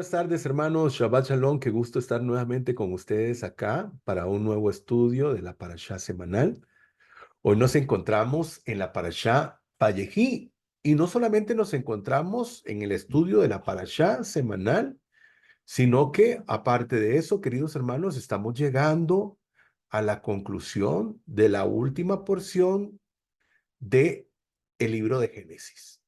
buenas tardes, hermanos. Shabbat Shalom. Qué gusto estar nuevamente con ustedes acá para un nuevo estudio de la Parashá semanal. Hoy nos encontramos en la Parashá Vayehi y no solamente nos encontramos en el estudio de la Parashá semanal, sino que aparte de eso, queridos hermanos, estamos llegando a la conclusión de la última porción de el libro de Génesis.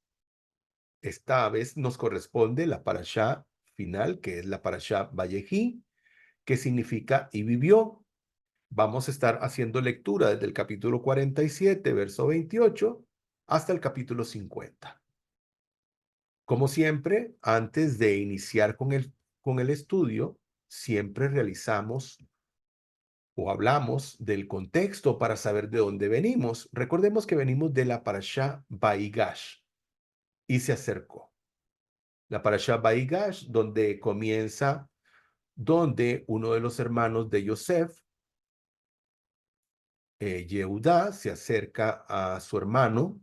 Esta vez nos corresponde la parashá final, que es la parashá Vayehi, que significa y vivió. Vamos a estar haciendo lectura desde el capítulo 47, verso 28, hasta el capítulo 50. Como siempre, antes de iniciar con el estudio, siempre realizamos o hablamos del contexto para saber de dónde venimos. Recordemos que venimos de la parashá Vaigash y se acercó. La parashá Vaigash, donde comienza, donde uno de los hermanos de Yosef, Yehudá, se acerca a su hermano,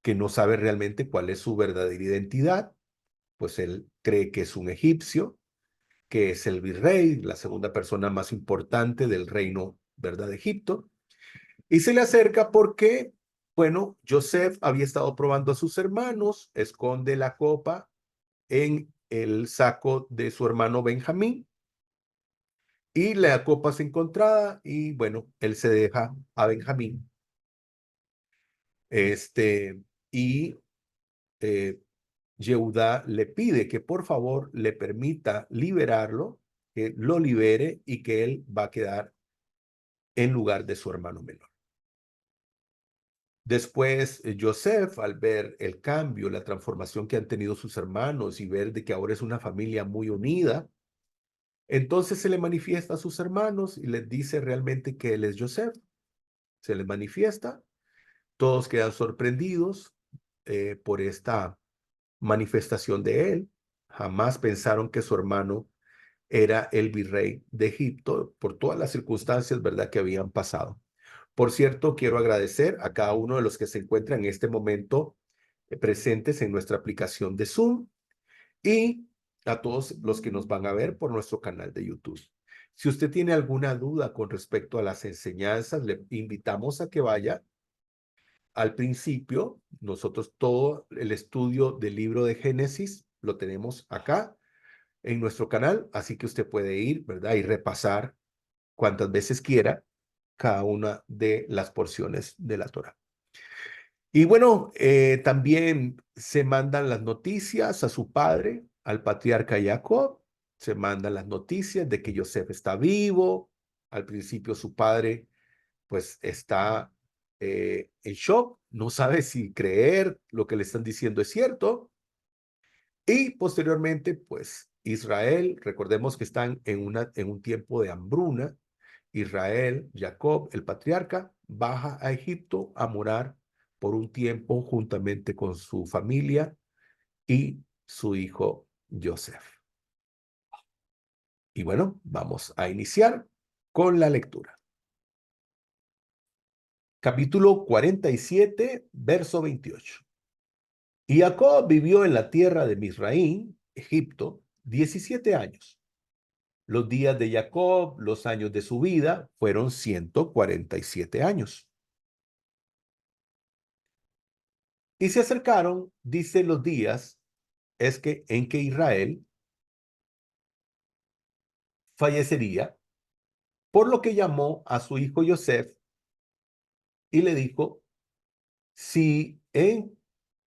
que no sabe realmente cuál es su verdadera identidad, pues él cree que es un egipcio, que es el virrey, la segunda persona más importante del reino, ¿verdad?, de Egipto, y se le acerca porque, bueno, Yosef había estado probando a sus hermanos, esconde la copa en el saco de su hermano Benjamín, y la copa es encontrada y bueno, él se deja a Benjamín. Y eh, Yehudá le pide que por favor le permita liberarlo, que lo libere y que él va a quedar en lugar de su hermano menor. Después, Yosef, al ver el cambio, la transformación que han tenido sus hermanos y ver de que ahora es una familia muy unida, entonces se le manifiesta a sus hermanos y les dice realmente que él es Yosef. Se les manifiesta, todos quedan sorprendidos por esta manifestación de él. Jamás pensaron que su hermano era el virrey de Egipto por todas las circunstancias, ¿verdad?, que habían pasado. Por cierto, quiero agradecer a cada uno de los que se encuentran en este momento presentes en nuestra aplicación de Zoom y a todos los que nos van a ver por nuestro canal de YouTube. Si usted tiene alguna duda con respecto a las enseñanzas, le invitamos a que vaya al principio. Nosotros todo el estudio del libro de Génesis lo tenemos acá en nuestro canal, así que usted puede ir, ¿verdad?, y repasar cuantas veces quiera cada una de las porciones de la Torá. Y bueno, también se mandan las noticias a su padre, al patriarca Jacob, se mandan las noticias de que Yosef está vivo. Al principio su padre pues está en shock, no sabe si creer lo que le están diciendo es cierto. Y posteriormente, pues Israel, recordemos que están en un tiempo de hambruna. Israel, Jacob, el patriarca, baja a Egipto a morar por un tiempo juntamente con su familia y su hijo Joseph. Y bueno, vamos a iniciar con la lectura. Capítulo 47, verso 28. Y Jacob vivió en la tierra de Misraín, Egipto, 17 años. Los días de Jacob, los años de su vida, fueron 147 años. Y se acercaron, dice los días, en que Israel fallecería, por lo que llamó a su hijo Yosef y le dijo: si he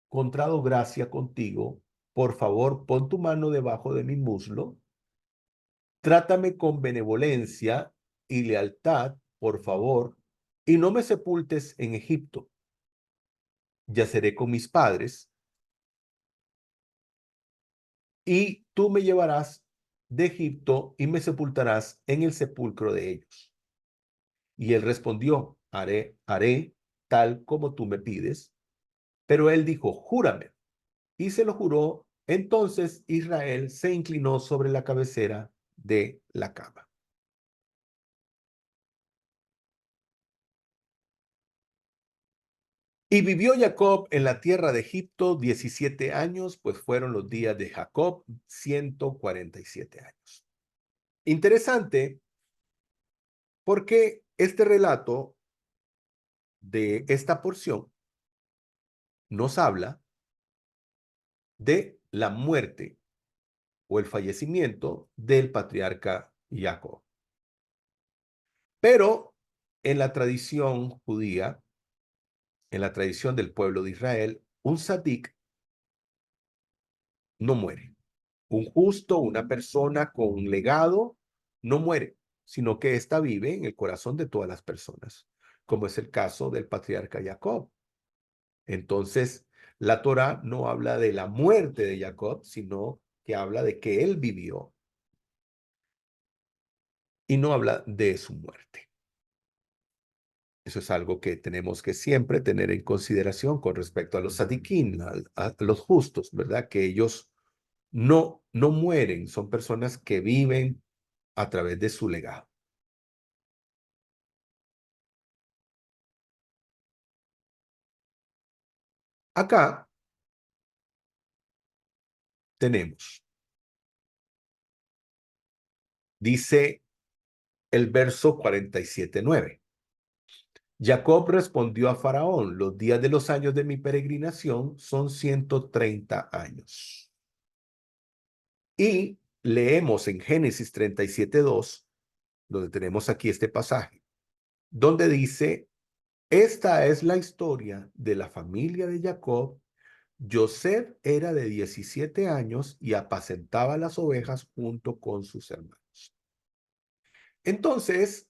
encontrado gracia contigo, por favor, pon tu mano debajo de mi muslo, trátame con benevolencia y lealtad, por favor, y no me sepultes en Egipto. Yaceré con mis padres, y tú me llevarás de Egipto y me sepultarás en el sepulcro de ellos. Y él respondió: haré tal como tú me pides. Pero él dijo: júrame. Y se lo juró. Entonces Israel se inclinó sobre la cabecera de la cama. Y vivió Jacob en la tierra de Egipto 17 años, pues fueron los días de Jacob 147 años. Interesante porque este relato de esta porción nos habla de la muerte o el fallecimiento del patriarca Jacob. Pero en la tradición judía, en la tradición del pueblo de Israel, un tzadik no muere. Un justo, una persona con un legado, no muere, sino que ésta vive en el corazón de todas las personas, como es el caso del patriarca Jacob. Entonces, la Torá no habla de la muerte de Jacob, sino que habla de que él vivió y no habla de su muerte. Eso es algo que tenemos que siempre tener en consideración con respecto a los tzadikim, a los justos, ¿verdad? Que ellos no mueren, son personas que viven a través de su legado. Acá tenemos, dice el verso 47:9. Jacob respondió a Faraón, los días de los años de mi peregrinación son 130 años. Y leemos en Génesis 37:2, donde tenemos aquí este pasaje, donde dice, esta es la historia de la familia de Jacob. Joseph era de 17 años y apacentaba las ovejas junto con sus hermanos. Entonces,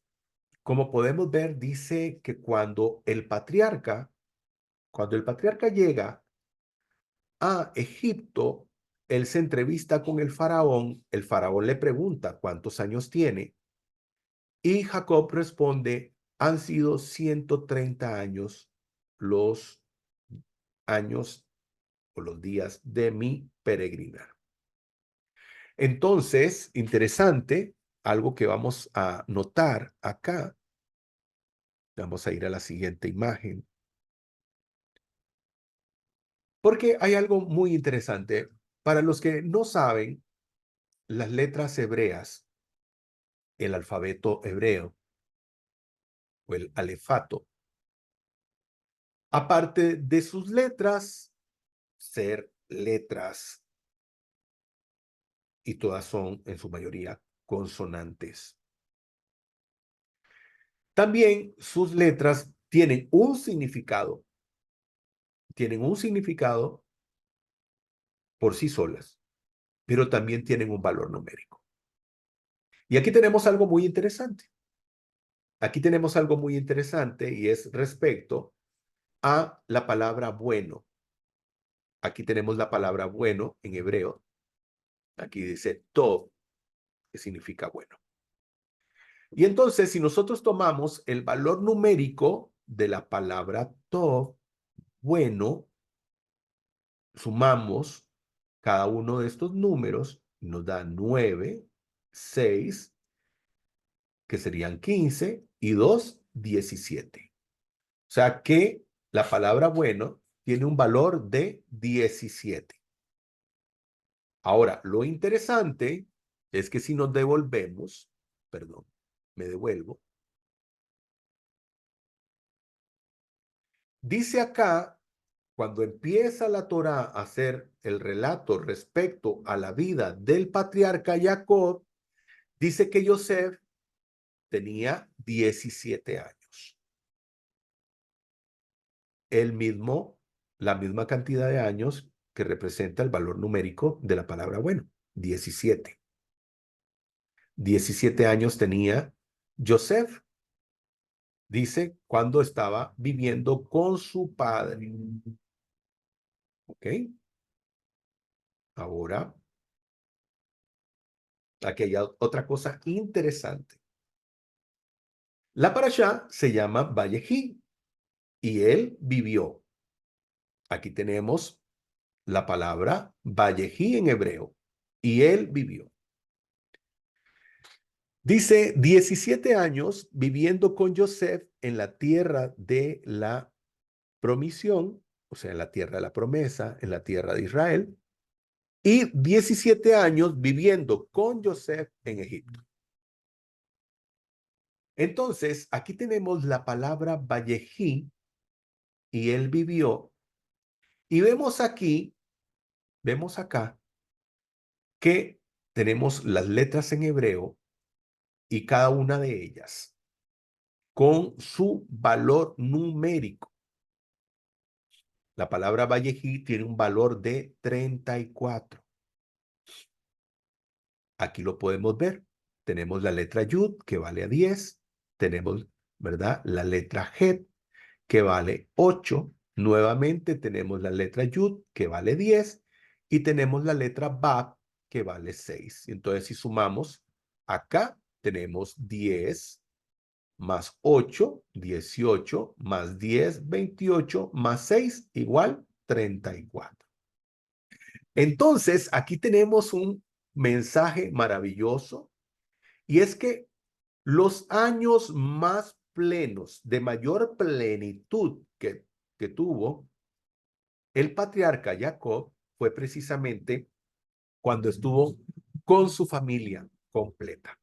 como podemos ver, dice que cuando el patriarca llega a Egipto, él se entrevista con el faraón le pregunta cuántos años tiene y Jacob responde, han sido 130 años los años o los días de mi peregrinar. Entonces, interesante, algo que vamos a notar acá, vamos a ir a la siguiente imagen, porque hay algo muy interesante. Para los que no saben, las letras hebreas, el alfabeto hebreo o el alefato, aparte de sus letras, ser letras, y todas son en su mayoría consonantes. También sus letras tienen un significado por sí solas, pero también tienen un valor numérico. Y aquí tenemos algo muy interesante. Aquí tenemos algo muy interesante y es respecto a la palabra bueno. Aquí tenemos la palabra bueno en hebreo. Aquí dice tov, que significa bueno. Y entonces, si nosotros tomamos el valor numérico de la palabra tov, bueno, sumamos cada uno de estos números, nos da 9, 6, que serían 15, y 2, 17. O sea que la palabra bueno tiene un valor de 17. Ahora, lo interesante es que si nos devolvemos, perdón, me devuelvo, dice acá, cuando empieza la Torá a hacer el relato respecto a la vida del patriarca Jacob, dice que Joseph tenía 17 años. La misma cantidad de años que representa el valor numérico de la palabra bueno, 17. 17 años tenía Joseph, dice, cuando estaba viviendo con su padre. ¿Ok? Ahora, aquí hay otra cosa interesante. La parashá se llama Vallejí y él vivió. Aquí tenemos la palabra Vallejí en hebreo y él vivió. Dice 17 años viviendo con Joseph en la tierra de la promisión, o sea, en la tierra de la promesa, en la tierra de Israel, y 17 años viviendo con Joseph en Egipto. Entonces, aquí tenemos la palabra Vallejí, y él vivió, y vemos acá, que tenemos las letras en hebreo y cada una de ellas con su valor numérico. La palabra Vallejí tiene un valor de 34. Aquí lo podemos ver. Tenemos la letra Yud, que vale a 10. Tenemos, ¿verdad? La letra Het, que vale 8. Nuevamente tenemos la letra Yud, que vale 10. Y tenemos la letra Bab, que vale 6. Entonces, si sumamos, acá tenemos 10 más 8, 18, más 10, 28, más 6, igual 34. Entonces, aquí tenemos un mensaje maravilloso, y es que los años más plenos, de mayor plenitud que tuvo el patriarca Jacob, fue precisamente cuando estuvo con su familia completa.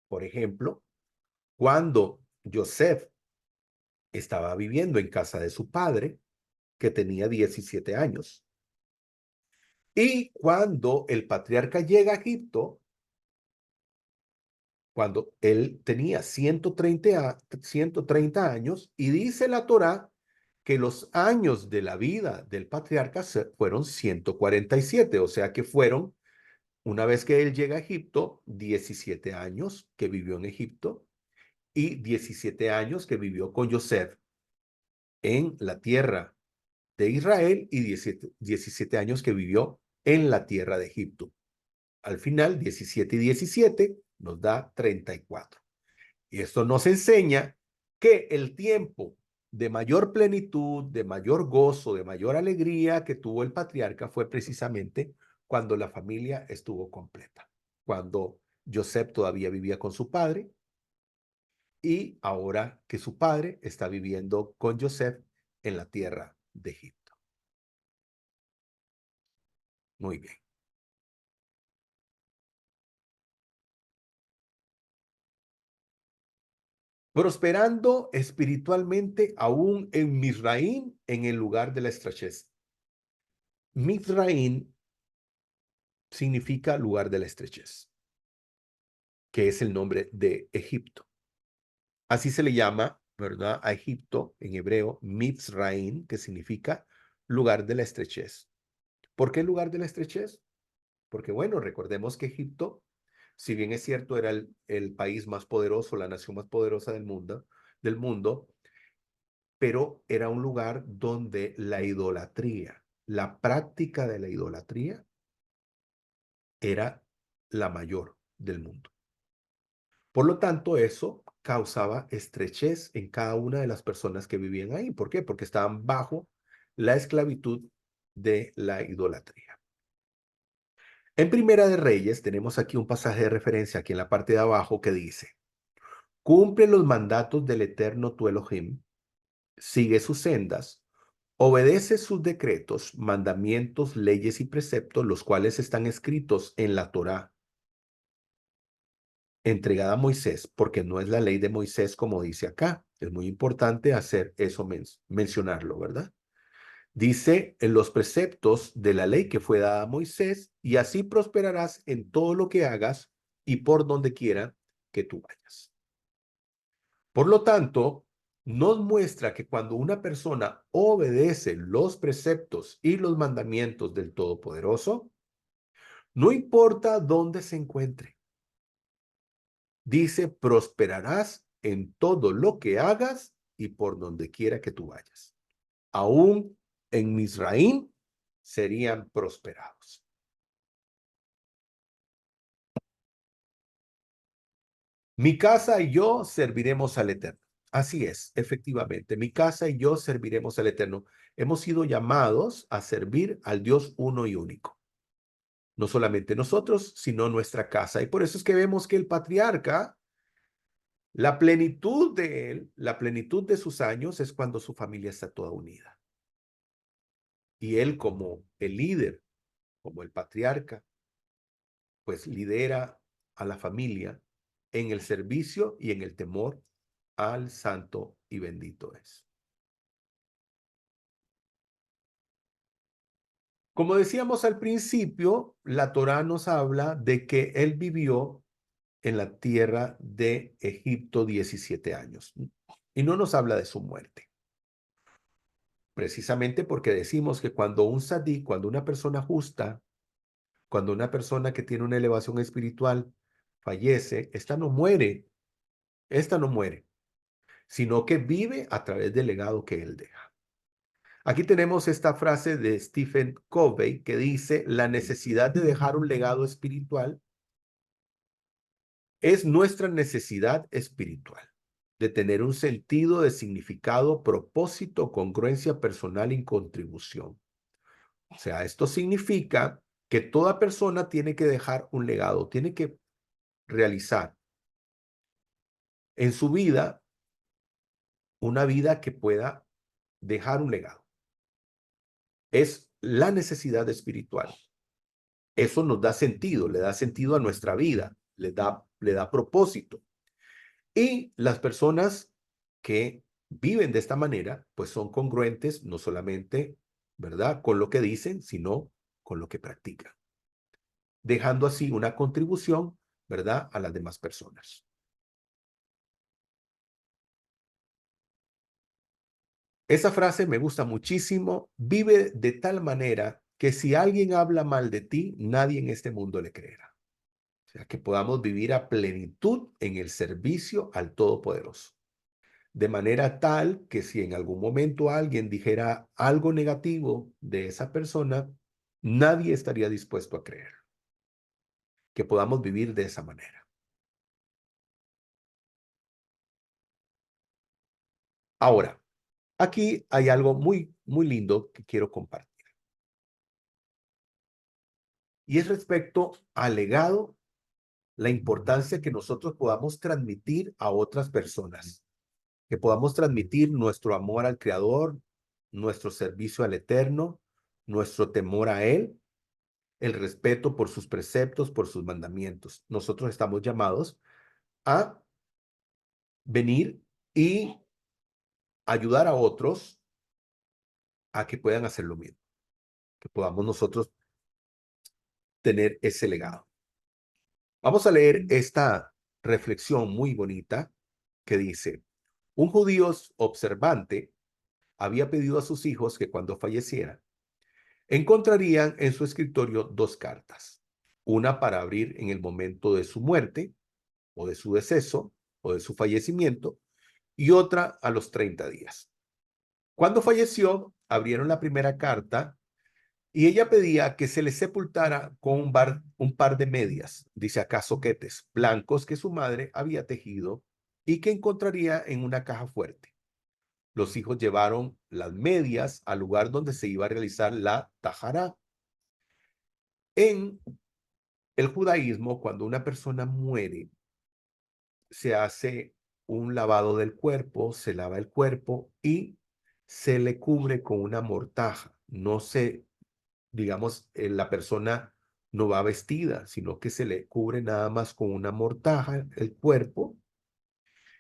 Por ejemplo, cuando Joseph estaba viviendo en casa de su padre, que tenía 17 años. Y cuando el patriarca llega a Egipto, cuando él tenía 130 años, y dice la Torá que los años de la vida del patriarca fueron 147, o sea que fueron, una vez que él llega a Egipto, 17 años que vivió en Egipto y 17 años que vivió con Joseph en la tierra de Israel y 17 años que vivió en la tierra de Egipto. Al final, 17 y 17 nos da 34. Y esto nos enseña que el tiempo de mayor plenitud, de mayor gozo, de mayor alegría que tuvo el patriarca fue precisamente cuando la familia estuvo completa, cuando Joseph todavía vivía con su padre, y ahora que su padre está viviendo con Joseph en la tierra de Egipto. Muy bien. Prosperando espiritualmente aún en Misraín, en el lugar de la estrechez. Misraín significa lugar de la estrechez, que es el nombre de Egipto. Así se le llama, ¿verdad?, a Egipto en hebreo, Mizraín, que significa lugar de la estrechez. ¿Por qué lugar de la estrechez? Porque, bueno, recordemos que Egipto, si bien es cierto, era el país más poderoso, la nación más poderosa del mundo, pero era un lugar donde la idolatría, la práctica de la idolatría, era la mayor del mundo. Por lo tanto, eso causaba estrechez en cada una de las personas que vivían ahí. ¿Por qué? Porque estaban bajo la esclavitud de la idolatría. En Primera de Reyes tenemos aquí un pasaje de referencia aquí en la parte de abajo que dice: cumple los mandatos del Eterno tu Elohim, sigue sus sendas, obedece sus decretos, mandamientos, leyes y preceptos, los cuales están escritos en la Torá entregada a Moisés, porque no es la ley de Moisés como dice acá. Es muy importante hacer eso, mencionarlo, ¿verdad? Dice en los preceptos de la ley que fue dada a Moisés, y así prosperarás en todo lo que hagas y por donde quiera que tú vayas. Por lo tanto, nos muestra que cuando una persona obedece los preceptos y los mandamientos del Todopoderoso, no importa dónde se encuentre, dice, prosperarás en todo lo que hagas y por donde quiera que tú vayas. Aún en Misraín serían prosperados. Mi casa y yo serviremos al Eterno. Así es, efectivamente, mi casa y yo serviremos al Eterno. Hemos sido llamados a servir al Dios uno y único. No solamente nosotros, sino nuestra casa. Y por eso es que vemos que el patriarca La plenitud de él, la plenitud de sus años es cuando su familia está toda unida. Y él como el líder, como el patriarca, pues lidera a la familia en el servicio y en el temor al santo y bendito es. Como decíamos al principio, la Torá nos habla de que él vivió en la tierra de Egipto 17 años y no nos habla de su muerte. Precisamente porque decimos que cuando un sadí, cuando una persona justa, cuando una persona que tiene una elevación espiritual fallece, esta no muere, sino que vive a través del legado que él deja. Aquí tenemos esta frase de Stephen Covey que dice, la necesidad de dejar un legado espiritual es nuestra necesidad espiritual, de tener un sentido de significado, propósito, congruencia personal y contribución. O sea, esto significa que toda persona tiene que dejar un legado, tiene que realizar en su vida una vida que pueda dejar un legado. Es la necesidad espiritual. Eso nos da sentido, le da sentido a nuestra vida, le da propósito. Y las personas que viven de esta manera, pues son congruentes no solamente, ¿verdad?, con lo que dicen, sino con lo que practican, dejando así una contribución, ¿verdad?, a las demás personas. Esa frase me gusta muchísimo. Vive de tal manera que si alguien habla mal de ti, nadie en este mundo le creerá. O sea, que podamos vivir a plenitud en el servicio al Todopoderoso. De manera tal que si en algún momento alguien dijera algo negativo de esa persona, nadie estaría dispuesto a creer. Que podamos vivir de esa manera. Ahora, aquí hay algo muy, muy lindo que quiero compartir. Y es respecto al legado, la importancia que nosotros podamos transmitir a otras personas, que podamos transmitir nuestro amor al Creador, nuestro servicio al Eterno, nuestro temor a Él, el respeto por sus preceptos, por sus mandamientos. Nosotros estamos llamados a venir y ayudar a otros a que puedan hacer lo mismo, que podamos nosotros tener ese legado. Vamos a leer esta reflexión muy bonita que dice, un judío observante había pedido a sus hijos que cuando falleciera, encontrarían en su escritorio dos cartas, una para abrir en el momento de su muerte o de su deceso o de su fallecimiento y otra a los 30 días. Cuando falleció, abrieron la primera carta y ella pedía que se le sepultara con un par de medias, dice acá soquetes, blancos que su madre había tejido y que encontraría en una caja fuerte. Los hijos llevaron las medias al lugar donde se iba a realizar la tajará. En el judaísmo, cuando una persona muere, se hace un lavado del cuerpo, se lava el cuerpo y se le cubre con una mortaja. No se, digamos, la persona no va vestida, sino que se le cubre nada más con una mortaja el cuerpo.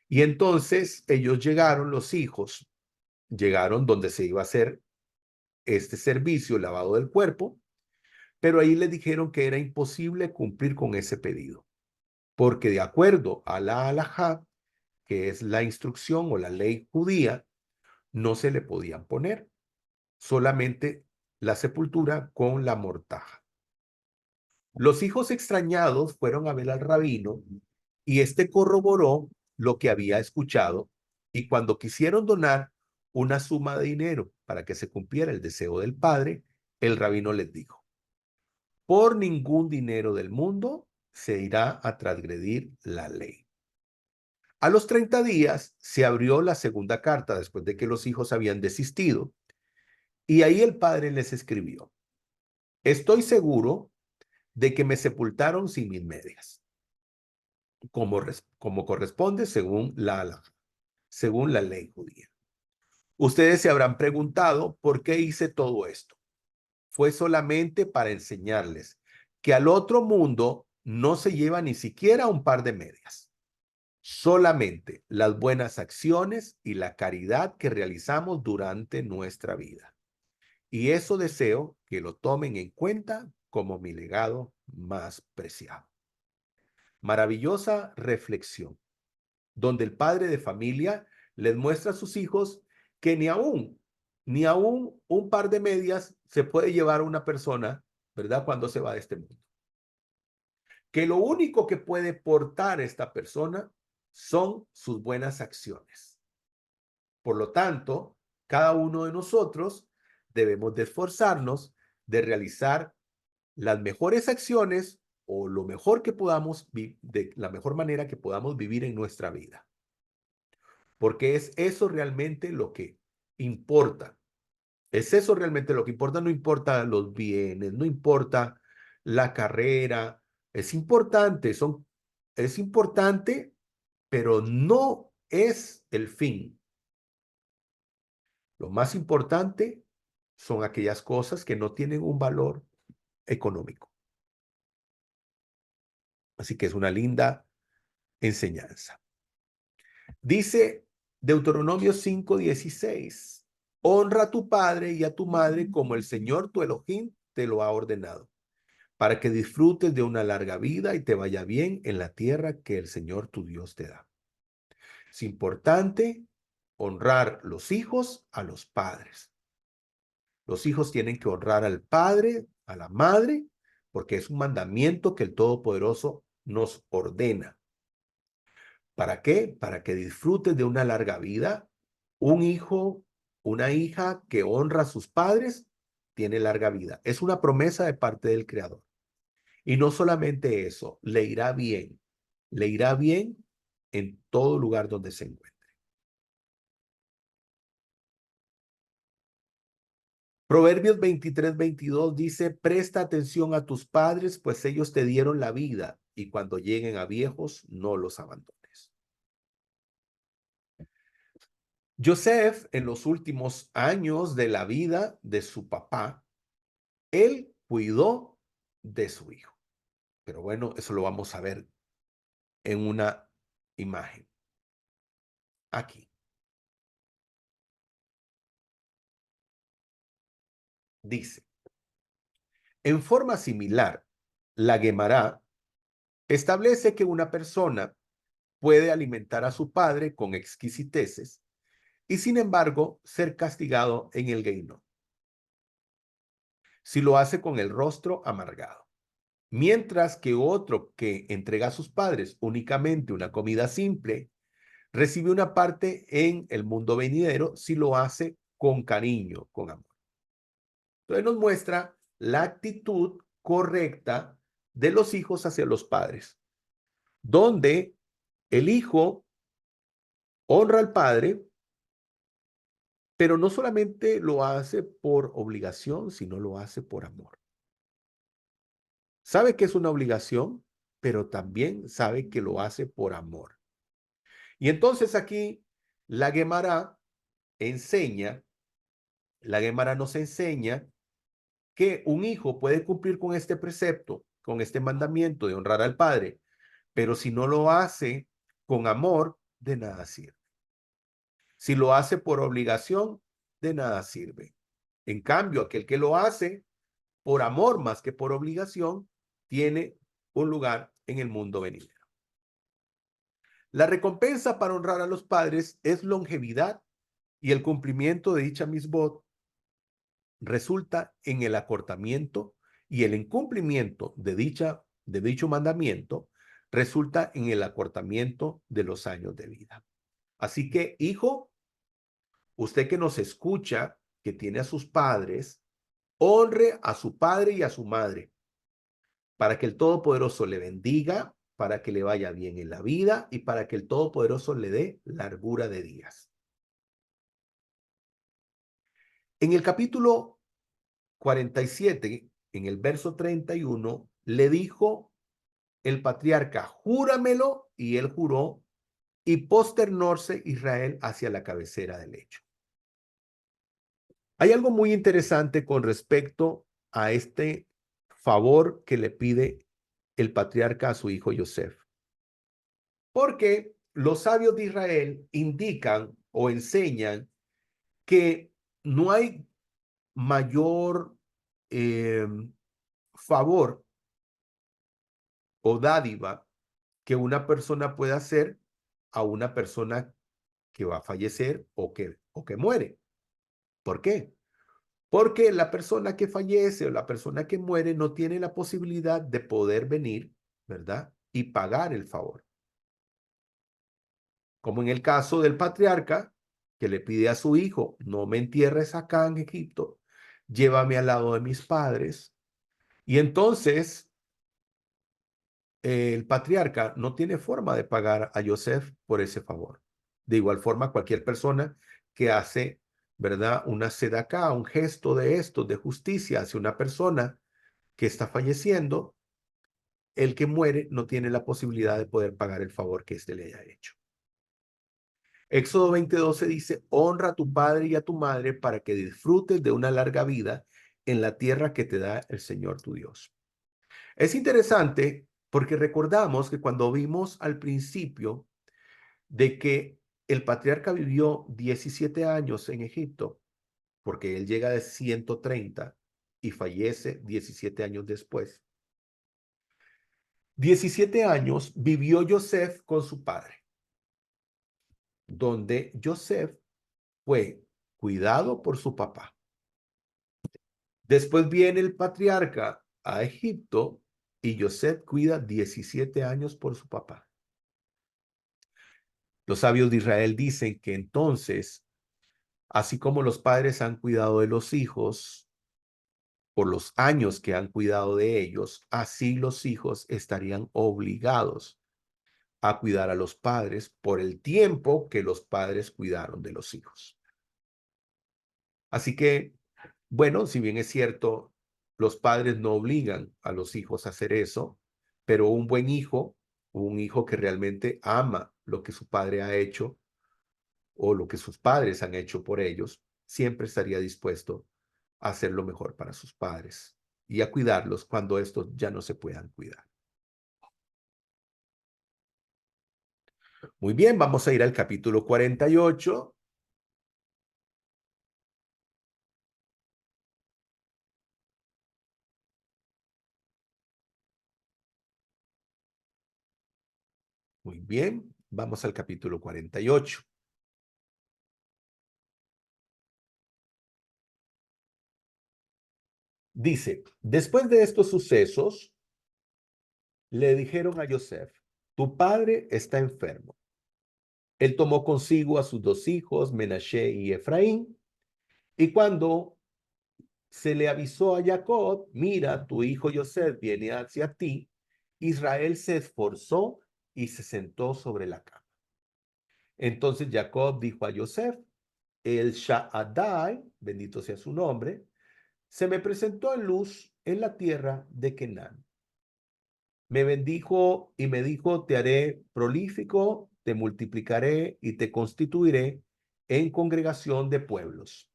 Y entonces ellos llegaron, los hijos, llegaron donde se iba a hacer este servicio, lavado del cuerpo, pero ahí les dijeron que era imposible cumplir con ese pedido, porque de acuerdo a la halajá, que es la instrucción o la ley judía, no se le podían poner, solamente la sepultura con la mortaja. Los hijos extrañados fueron a ver al rabino y este corroboró lo que había escuchado y cuando quisieron donar una suma de dinero para que se cumpliera el deseo del padre, el rabino les dijo, por ningún dinero del mundo se irá a transgredir la ley. A los 30 días se abrió la segunda carta después de que los hijos habían desistido y ahí el padre les escribió, estoy seguro de que me sepultaron sin mis medias. como corresponde según la ley judía. Ustedes se habrán preguntado por qué hice todo esto. Fue solamente para enseñarles que al otro mundo no se lleva ni siquiera un par de medias. Solamente las buenas acciones y la caridad que realizamos durante nuestra vida. Y eso deseo que lo tomen en cuenta como mi legado más preciado. Maravillosa reflexión, donde el padre de familia les muestra a sus hijos que ni aún un par de medias se puede llevar a una persona, ¿verdad? Cuando se va de este mundo. Que lo único que puede portar esta persona son sus buenas acciones. Por lo tanto, cada uno de nosotros debemos de esforzarnos de realizar las mejores acciones o lo mejor que podamos, de la mejor manera que podamos vivir en nuestra vida. Porque es eso realmente lo que importa. Es eso realmente lo que importa. No importa los bienes, no importa la carrera. Es importante, pero no es el fin. Lo más importante son aquellas cosas que no tienen un valor económico. Así que es una linda enseñanza. Dice Deuteronomio 5:16, honra a tu padre y a tu madre como el Señor tu Elohim te lo ha ordenado, para que disfrutes de una larga vida y te vaya bien en la tierra que el Señor tu Dios te da. Es importante honrar los hijos a los padres. Los hijos tienen que honrar al padre, a la madre, porque es un mandamiento que el Todopoderoso nos ordena. ¿Para qué? Para que disfrutes de una larga vida. Un hijo, una hija que honra a sus padres, tiene larga vida. Es una promesa de parte del Creador. Y no solamente eso, le irá bien en todo lugar donde se encuentre. Proverbios 23:22 dice, presta atención a tus padres, pues ellos te dieron la vida, y cuando lleguen a viejos, no los abandones. Joseph, en los últimos años de la vida de su papá, él cuidó de su hijo. Pero bueno, eso lo vamos a ver en una imagen. Aquí. Dice, en forma similar, la Guemará establece que una persona puede alimentar a su padre con exquisiteces y sin embargo ser castigado en el Gehinnom si lo hace con el rostro amargado. Mientras que otro que entrega a sus padres únicamente una comida simple, recibe una parte en el mundo venidero si lo hace con cariño, con amor. Entonces nos muestra la actitud correcta de los hijos hacia los padres, donde el hijo honra al padre, pero no solamente lo hace por obligación, sino lo hace por amor. Sabe que es una obligación, pero también sabe que lo hace por amor. Y entonces aquí la Guemará enseña, la Guemará nos enseña que un hijo puede cumplir con este precepto, con este mandamiento de honrar al padre, pero si no lo hace con amor, de nada sirve. Si lo hace por obligación, de nada sirve. En cambio, aquel que lo hace por amor más que por obligación, tiene un lugar en el mundo venidero. La recompensa para honrar a los padres es longevidad y el cumplimiento de dicha misbot resulta en el acortamiento y el incumplimiento de dicho mandamiento resulta en el acortamiento de los años de vida. Así que, hijo, usted que nos escucha, que tiene a sus padres, honre a su padre y a su madre para que el Todopoderoso le bendiga, para que le vaya bien en la vida y para que el Todopoderoso le dé largura de días. En el capítulo 47, en el verso 31, le dijo el patriarca, júramelo y él juró, y posternóse Israel hacia la cabecera del lecho. Hay algo muy interesante con respecto a este favor que le pide el patriarca a su hijo Yosef, porque los sabios de Israel indican o enseñan que no hay mayor eh, favor o dádiva que una persona pueda hacer a una persona que va a fallecer o que muere. ¿Por qué? Porque la persona que fallece o la persona que muere no tiene la posibilidad de poder venir, ¿verdad? Y pagar el favor. Como en el caso del patriarca que le pide a su hijo, no me entierres acá en Egipto, llévame al lado de mis padres. Y entonces el patriarca no tiene forma de pagar a Yosef por ese favor. De igual forma, cualquier persona que hace, ¿verdad? Una sedacá, un gesto de esto, de justicia hacia una persona que está falleciendo, el que muere no tiene la posibilidad de poder pagar el favor que éste le haya hecho. Éxodo 20:12 dice, honra a tu padre y a tu madre para que disfrutes de una larga vida en la tierra que te da el Señor tu Dios. Es interesante porque recordamos que cuando vimos al principio de que el patriarca vivió 17 años en Egipto, porque él llega de 130 y fallece 17 años después. 17 años vivió Yosef con su padre, donde Yosef fue cuidado por su papá. Después viene el patriarca a Egipto y Yosef cuida 17 años por su papá. Los sabios de Israel dicen que entonces, así como los padres han cuidado de los hijos por los años que han cuidado de ellos, así los hijos estarían obligados a cuidar a los padres por el tiempo que los padres cuidaron de los hijos. Así que, bueno, si bien es cierto, los padres no obligan a los hijos a hacer eso, pero un hijo que realmente ama lo que su padre ha hecho o lo que sus padres han hecho por ellos, siempre estaría dispuesto a hacer lo mejor para sus padres y a cuidarlos cuando estos ya no se puedan cuidar. Muy bien, vamos a ir al capítulo 48. Muy bien, vamos al capítulo 48. Dice, después de estos sucesos, le dijeron a Yosef, tu padre está enfermo. Él tomó consigo a sus dos hijos, Menashe y Efraín, y cuando se le avisó a Jacob, mira, tu hijo Yosef viene hacia ti, Israel se esforzó y se sentó sobre la cama. Entonces Jacob dijo a Yosef, el Shaddai, bendito sea su nombre, se me presentó en luz en la tierra de Canaán. Me bendijo y me dijo, te haré prolífico, te multiplicaré y te constituiré en congregación de pueblos.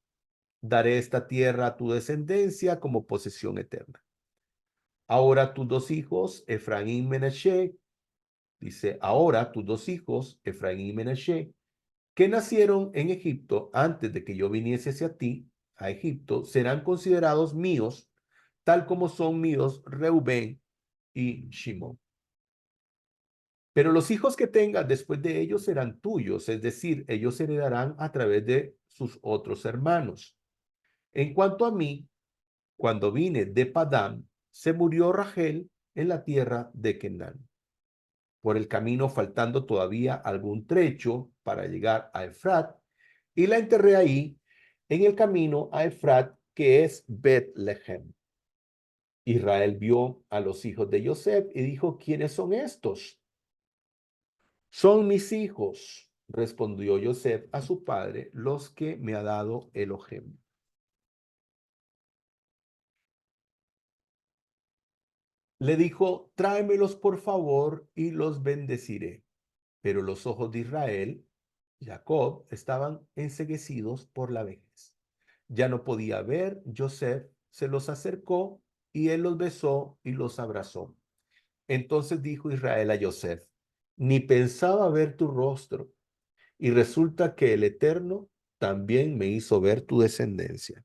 Daré esta tierra a tu descendencia como posesión eterna. Ahora tus dos hijos, Efraín y Menashe, dice, ahora tus dos hijos, Efraín y Menashe, que nacieron en Egipto antes de que yo viniese hacia ti, a Egipto, serán considerados míos, tal como son míos Reubén y Shimón. Pero los hijos que tengas después de ellos serán tuyos, es decir, ellos heredarán a través de sus otros hermanos. En cuanto a mí, cuando vine de Padán, se murió Rachel en la tierra de Canaán. Por el camino faltando todavía algún trecho para llegar a Efrat, y la enterré ahí, en el camino a Efrat, que es Betlehem. Israel vio a los hijos de Yosef y dijo, ¿quiénes son estos? Son mis hijos, respondió Yosef a su padre, los que me ha dado Elohim. Le dijo, tráemelos por favor y los bendeciré. Pero los ojos de Israel, Jacob, estaban enceguecidos por la vejez. Ya no podía ver. Joseph se los acercó y él los besó y los abrazó. Entonces dijo Israel a Joseph: ni pensaba ver tu rostro, y resulta que el Eterno también me hizo ver tu descendencia.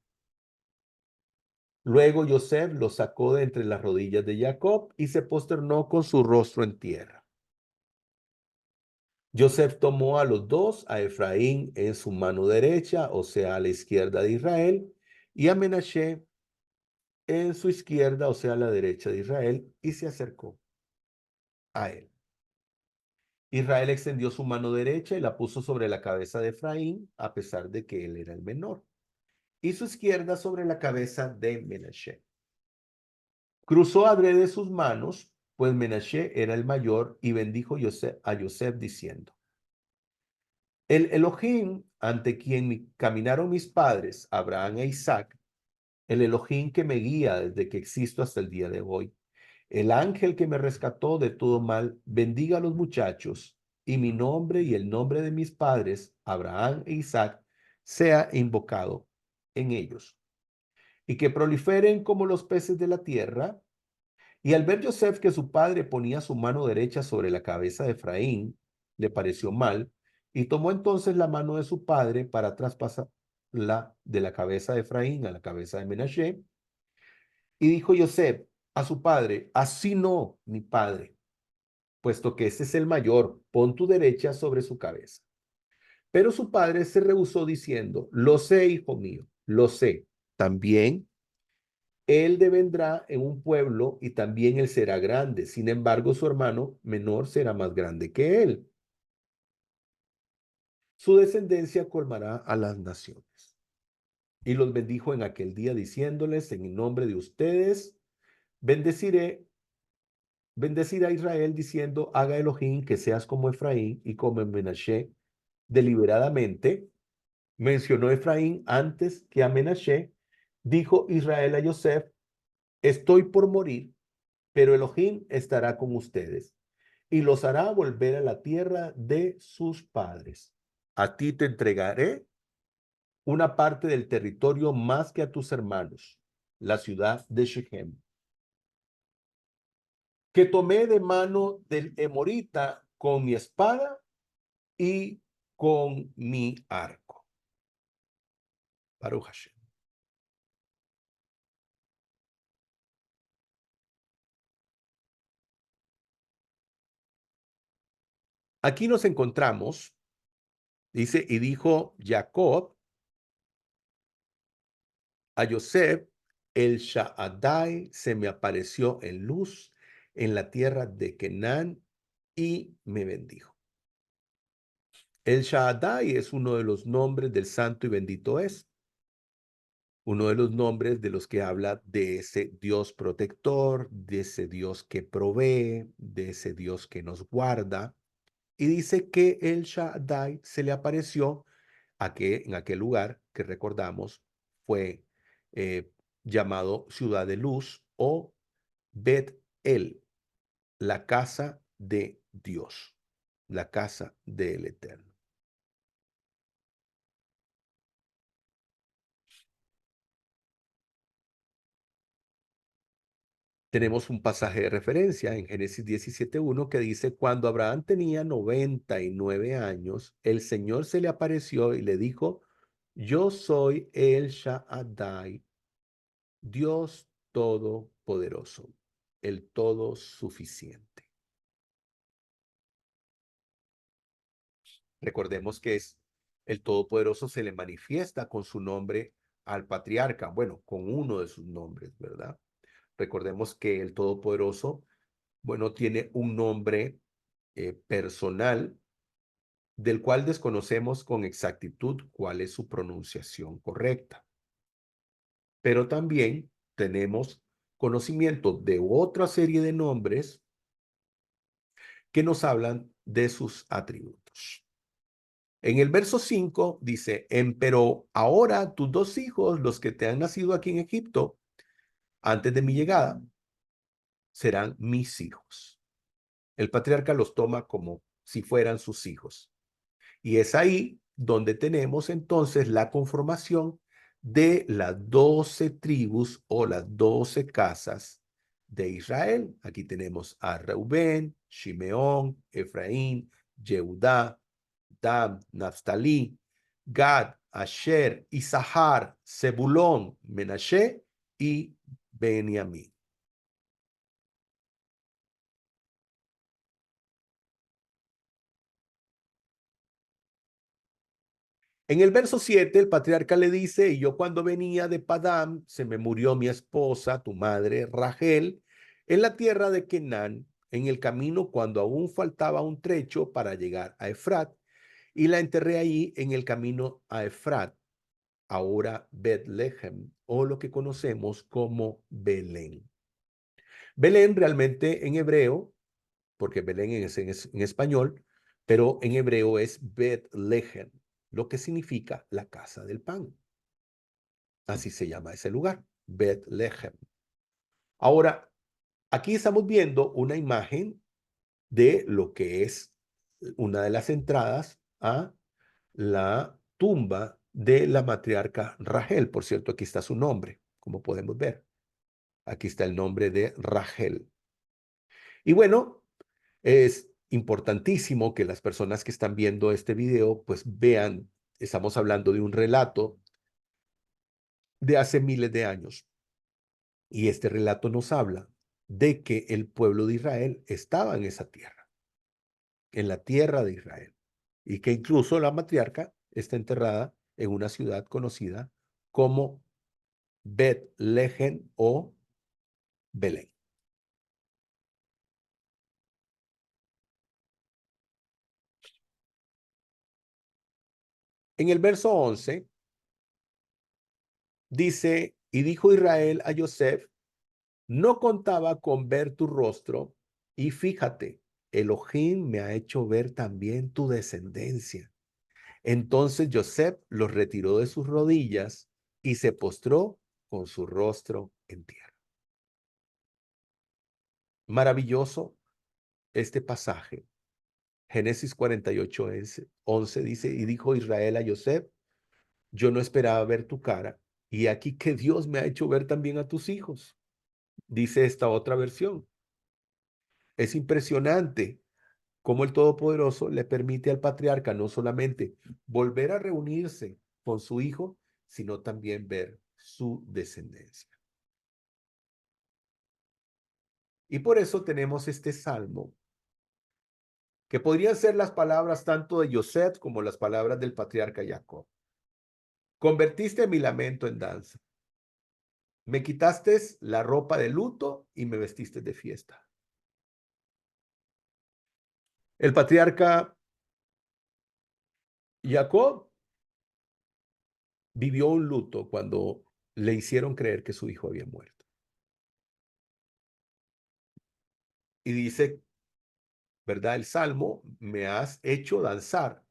Luego Joseph los sacó de entre las rodillas de Jacob y se posternó con su rostro en tierra. Joseph tomó a los dos, a Efraín en su mano derecha, o sea, a la izquierda de Israel, y a Menashe en su izquierda, o sea, a la derecha de Israel, y se acercó a él. Israel extendió su mano derecha y la puso sobre la cabeza de Efraín, a pesar de que él era el menor, y su izquierda sobre la cabeza de Menashe. Cruzó adrede sus manos, pues Menashe era el mayor, y bendijo a Joseph diciendo: el Elohim ante quien caminaron mis padres, Abraham e Isaac, el Elohim que me guía desde que existo hasta el día de hoy, el ángel que me rescató de todo mal, bendiga a los muchachos, y mi nombre y el nombre de mis padres, Abraham e Isaac, sea invocado en ellos, y que proliferen como los peces de la tierra. Y al ver Joseph que su padre ponía su mano derecha sobre la cabeza de Efraín, le pareció mal, y tomó entonces la mano de su padre para traspasarla de la cabeza de Efraín a la cabeza de Menashe. Y dijo Joseph a su padre: así no, mi padre, puesto que este es el mayor, pon tu derecha sobre su cabeza. Pero su padre se rehusó diciendo: lo sé, hijo mío, lo sé. También él devendrá en un pueblo y también él será grande. Sin embargo, su hermano menor será más grande que él. Su descendencia colmará a las naciones. Y los bendijo en aquel día diciéndoles: en el nombre de ustedes bendecirá a Israel diciendo: haga Elohim que seas como Efraín y como Menashe. Deliberadamente mencionó Efraín antes que a Menashe. Dijo Israel a Joseph: estoy por morir, pero Elohim estará con ustedes y los hará volver a la tierra de sus padres. A ti te entregaré una parte del territorio más que a tus hermanos, la ciudad de Shechem, que tomé de mano del Emorita con mi espada y con mi arco. Baruch Hashem. Aquí nos encontramos, dice, y dijo Jacob a Joseph: el Shaddai se me apareció en luz en la tierra de Canaán y me bendijo. El Shaddai es uno de los nombres del santo y bendito es, uno de los nombres de los que habla de ese Dios protector, de ese Dios que provee, de ese Dios que nos guarda. Y dice que el Shaddai se le apareció en aquel lugar que recordamos fue eh, llamado Ciudad de Luz o Bet-El, la casa de Dios, la casa del Eterno. Tenemos un pasaje de referencia en Génesis 17:1 que dice: cuando Abraham tenía 99 años, el Señor se le apareció y le dijo: yo soy el Shaddai, Dios Todopoderoso, el Todo Suficiente. Recordemos que es el Todopoderoso, se le manifiesta con su nombre al patriarca, bueno, con uno de sus nombres, ¿verdad? Recordemos que el Todopoderoso, bueno, tiene un nombre personal del cual desconocemos con exactitud cuál es su pronunciación correcta. Pero también tenemos conocimiento de otra serie de nombres que nos hablan de sus atributos. En el verso 5 dice: pero ahora tus dos hijos, los que te han nacido aquí en Egipto, antes de mi llegada, serán mis hijos. El patriarca los toma como si fueran sus hijos. Y es ahí donde tenemos entonces la conformación de las 12 tribus o las 12 casas de Israel. Aquí tenemos a Reubén, Shimeón, Efraín, Yehudá, Dan, Naftalí, Gad, Asher, Isahar, Zebulón, Menashe y Benjamín. En el verso 7, el patriarca le dice, y yo cuando venía de Padam, se me murió mi esposa, tu madre, Rachel, en la tierra de Kenán, en el camino cuando aún faltaba un trecho para llegar a Efrat, y la enterré allí en el camino a Efrat, ahora Betlehem, o lo que conocemos como Belén. Belén realmente en hebreo, porque Belén es en español, pero en hebreo es Betlehem, lo que significa la casa del pan. Así se llama ese lugar, Betlehem. Ahora, aquí estamos viendo una imagen de lo que es una de las entradas a la tumba de la matriarca Rachel. Por cierto, aquí está su nombre, como podemos ver. Aquí está el nombre de Rachel. Y bueno, es importantísimo que las personas que están viendo este video pues vean, estamos hablando de un relato de hace miles de años. Y este relato nos habla de que el pueblo de Israel estaba en esa tierra, en la tierra de Israel, y que incluso la matriarca está enterrada en una ciudad conocida como Betlehem o Belén. En el verso 11 dice, y dijo Israel a Yosef, no contaba con ver tu rostro, y fíjate, Elohim me ha hecho ver también tu descendencia. Entonces Joseph los retiró de sus rodillas y se postró con su rostro en tierra. Maravilloso este pasaje. Génesis 48, 11 dice, y dijo Israel a Joseph, yo no esperaba ver tu cara, y aquí que Dios me ha hecho ver también a tus hijos. Dice esta otra versión. Es impresionante cómo el Todopoderoso le permite al patriarca no solamente volver a reunirse con su hijo, sino también ver su descendencia. Y por eso tenemos este salmo, que podrían ser las palabras tanto de Yosef como las palabras del patriarca Jacob. Convertiste mi lamento en danza. Me quitaste la ropa de luto y me vestiste de fiesta. El patriarca Jacob vivió un luto cuando le hicieron creer que su hijo había muerto. Y dice, ¿verdad? El salmo, me has hecho danzar,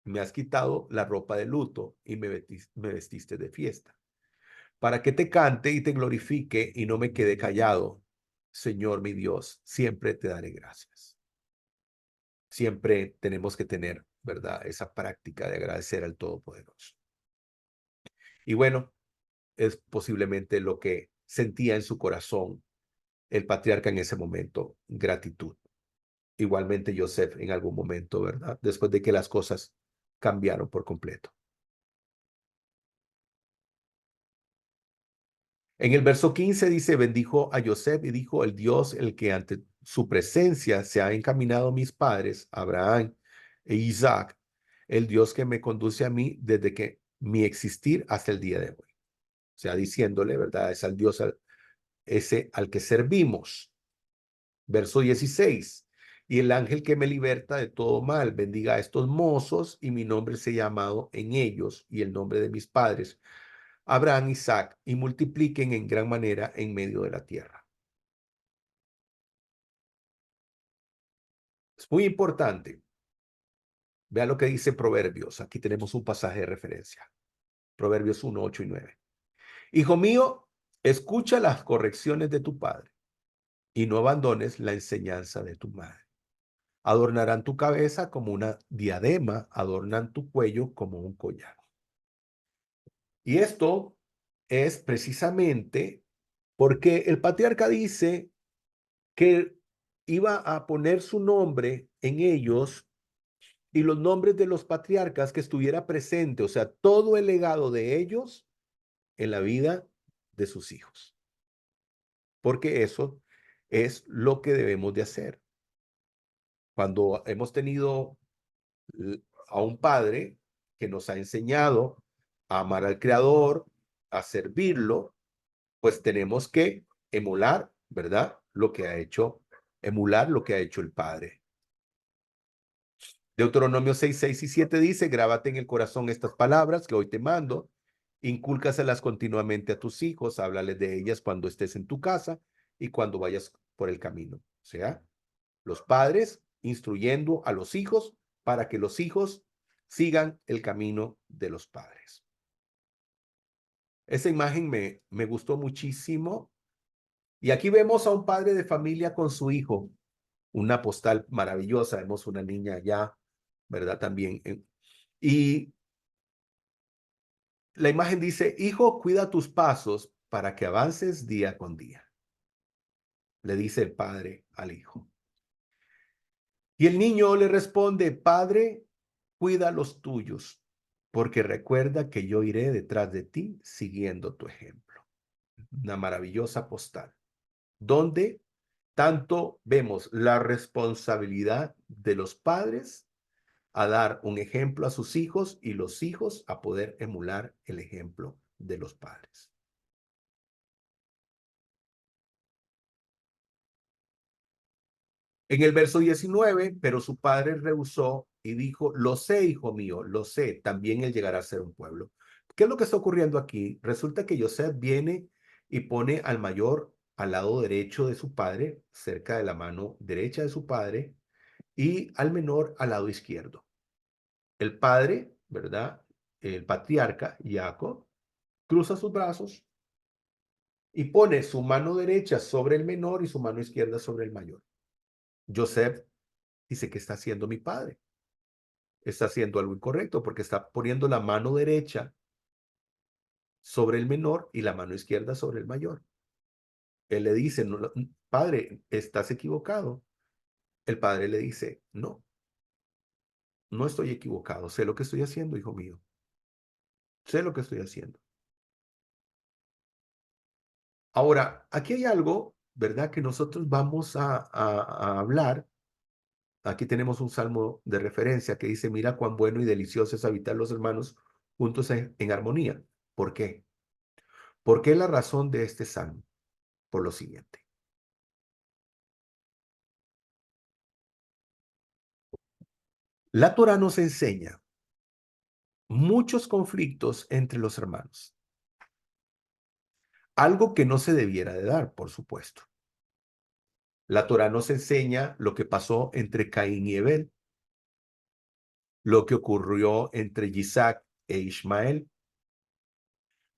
me has quitado la ropa de luto y me vestiste de fiesta, para que te cante y te glorifique y no me quede callado. Señor mi Dios, siempre te daré gracias. Siempre tenemos que tener, ¿verdad? Esa práctica de agradecer al Todopoderoso. Y bueno, es posiblemente lo que sentía en su corazón el patriarca en ese momento, gratitud. Igualmente Joseph en algún momento, ¿verdad? Después de que las cosas cambiaron por completo. En el verso 15 dice, bendijo a Joseph y dijo, el Dios, el que ante su presencia se ha encaminado a mis padres, Abraham e Isaac, el Dios que me conduce a mí desde que mi existir hasta el día de hoy. O sea, diciéndole, ¿verdad? Es al Dios ese al que servimos. Verso 16. Y el ángel que me liberta de todo mal, bendiga a estos mozos y mi nombre sea llamado en ellos y el nombre de mis padres, Abraham, Isaac, y multipliquen en gran manera en medio de la tierra. Es muy importante. Vea lo que dice Proverbios. Aquí tenemos un pasaje de referencia. Proverbios 1, 8 y 9. Hijo mío, escucha las correcciones de tu padre y no abandones la enseñanza de tu madre. Adornarán tu cabeza como una diadema, adornan tu cuello como un collar. Y esto es precisamente porque el patriarca dice que iba a poner su nombre en ellos y los nombres de los patriarcas que estuviera presente, o sea, todo el legado de ellos en la vida de sus hijos, porque eso es lo que debemos de hacer. Cuando hemos tenido a un padre que nos ha enseñado a amar al Creador, a servirlo, pues tenemos que emular, ¿verdad? Emular lo que ha hecho el Padre. Deuteronomio 6, 6 y 7 dice, grábate en el corazón estas palabras que hoy te mando, incúlcaselas continuamente a tus hijos, háblales de ellas cuando estés en tu casa y cuando vayas por el camino. O sea, los padres instruyendo a los hijos para que los hijos sigan el camino de los padres. Esa imagen me gustó muchísimo. Y aquí vemos a un padre de familia con su hijo, una postal maravillosa, vemos una niña allá, ¿verdad? También. Y la imagen dice, hijo, cuida tus pasos para que avances día con día, le dice el padre al hijo. Y el niño le responde, padre, cuida los tuyos, porque recuerda que yo iré detrás de ti siguiendo tu ejemplo. Una maravillosa postal, donde tanto vemos la responsabilidad de los padres a dar un ejemplo a sus hijos y los hijos a poder emular el ejemplo de los padres. En el verso 19, pero su padre rehusó y dijo, lo sé, hijo mío, lo sé, también él llegará a ser un pueblo. ¿Qué es lo que está ocurriendo aquí? Resulta que José viene y pone al mayor al lado derecho de su padre, cerca de la mano derecha de su padre, y al menor al lado izquierdo. El padre, ¿verdad? El patriarca, Jacob, cruza sus brazos y pone su mano derecha sobre el menor y su mano izquierda sobre el mayor. Joseph dice, ¿qué está haciendo mi padre? Está haciendo algo incorrecto porque está poniendo la mano derecha sobre el menor y la mano izquierda sobre el mayor. Él le dice, no, padre, estás equivocado. El padre le dice, no, no estoy equivocado. Sé lo que estoy haciendo, hijo mío. Sé lo que estoy haciendo. Ahora, aquí hay algo, ¿verdad? Que nosotros vamos a hablar. Aquí tenemos un salmo de referencia que dice, mira cuán bueno y delicioso es habitar los hermanos juntos en armonía. ¿Por qué? ¿Por qué la razón de este salmo? Por lo siguiente. La Torá nos enseña muchos conflictos entre los hermanos. Algo que no se debiera de dar, por supuesto. La Torá nos enseña lo que pasó entre Caín y Abel, lo que ocurrió entre Isaac e Ismael,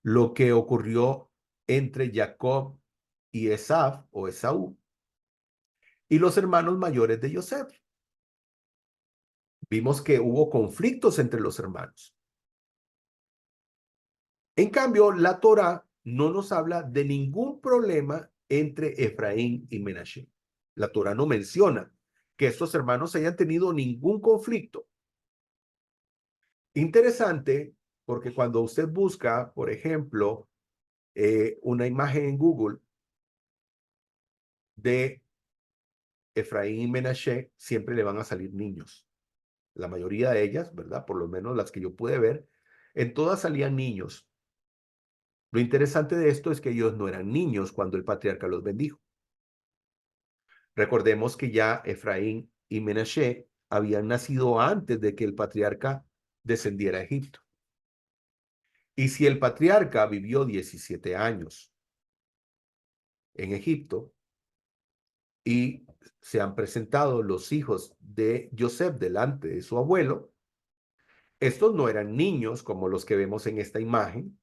lo que ocurrió entre Jacob y Esaf o Esaú, y los hermanos mayores de Joseph. Vimos que hubo conflictos entre los hermanos. En cambio, la Torá no nos habla de ningún problema entre Efraín y Menashe. La Torá no menciona que estos hermanos hayan tenido ningún conflicto. Interesante, porque cuando usted busca, por ejemplo, una imagen en Google de Efraín y Menashe, siempre le van a salir niños. La mayoría de ellas, ¿verdad? Por lo menos las que yo pude ver, en todas salían niños. Lo interesante de esto es que ellos no eran niños cuando el patriarca los bendijo. Recordemos que ya Efraín y Menashe habían nacido antes de que el patriarca descendiera a Egipto. Y si el patriarca vivió 17 años en Egipto y se han presentado los hijos de Joseph delante de su abuelo, estos no eran niños como los que vemos en esta imagen,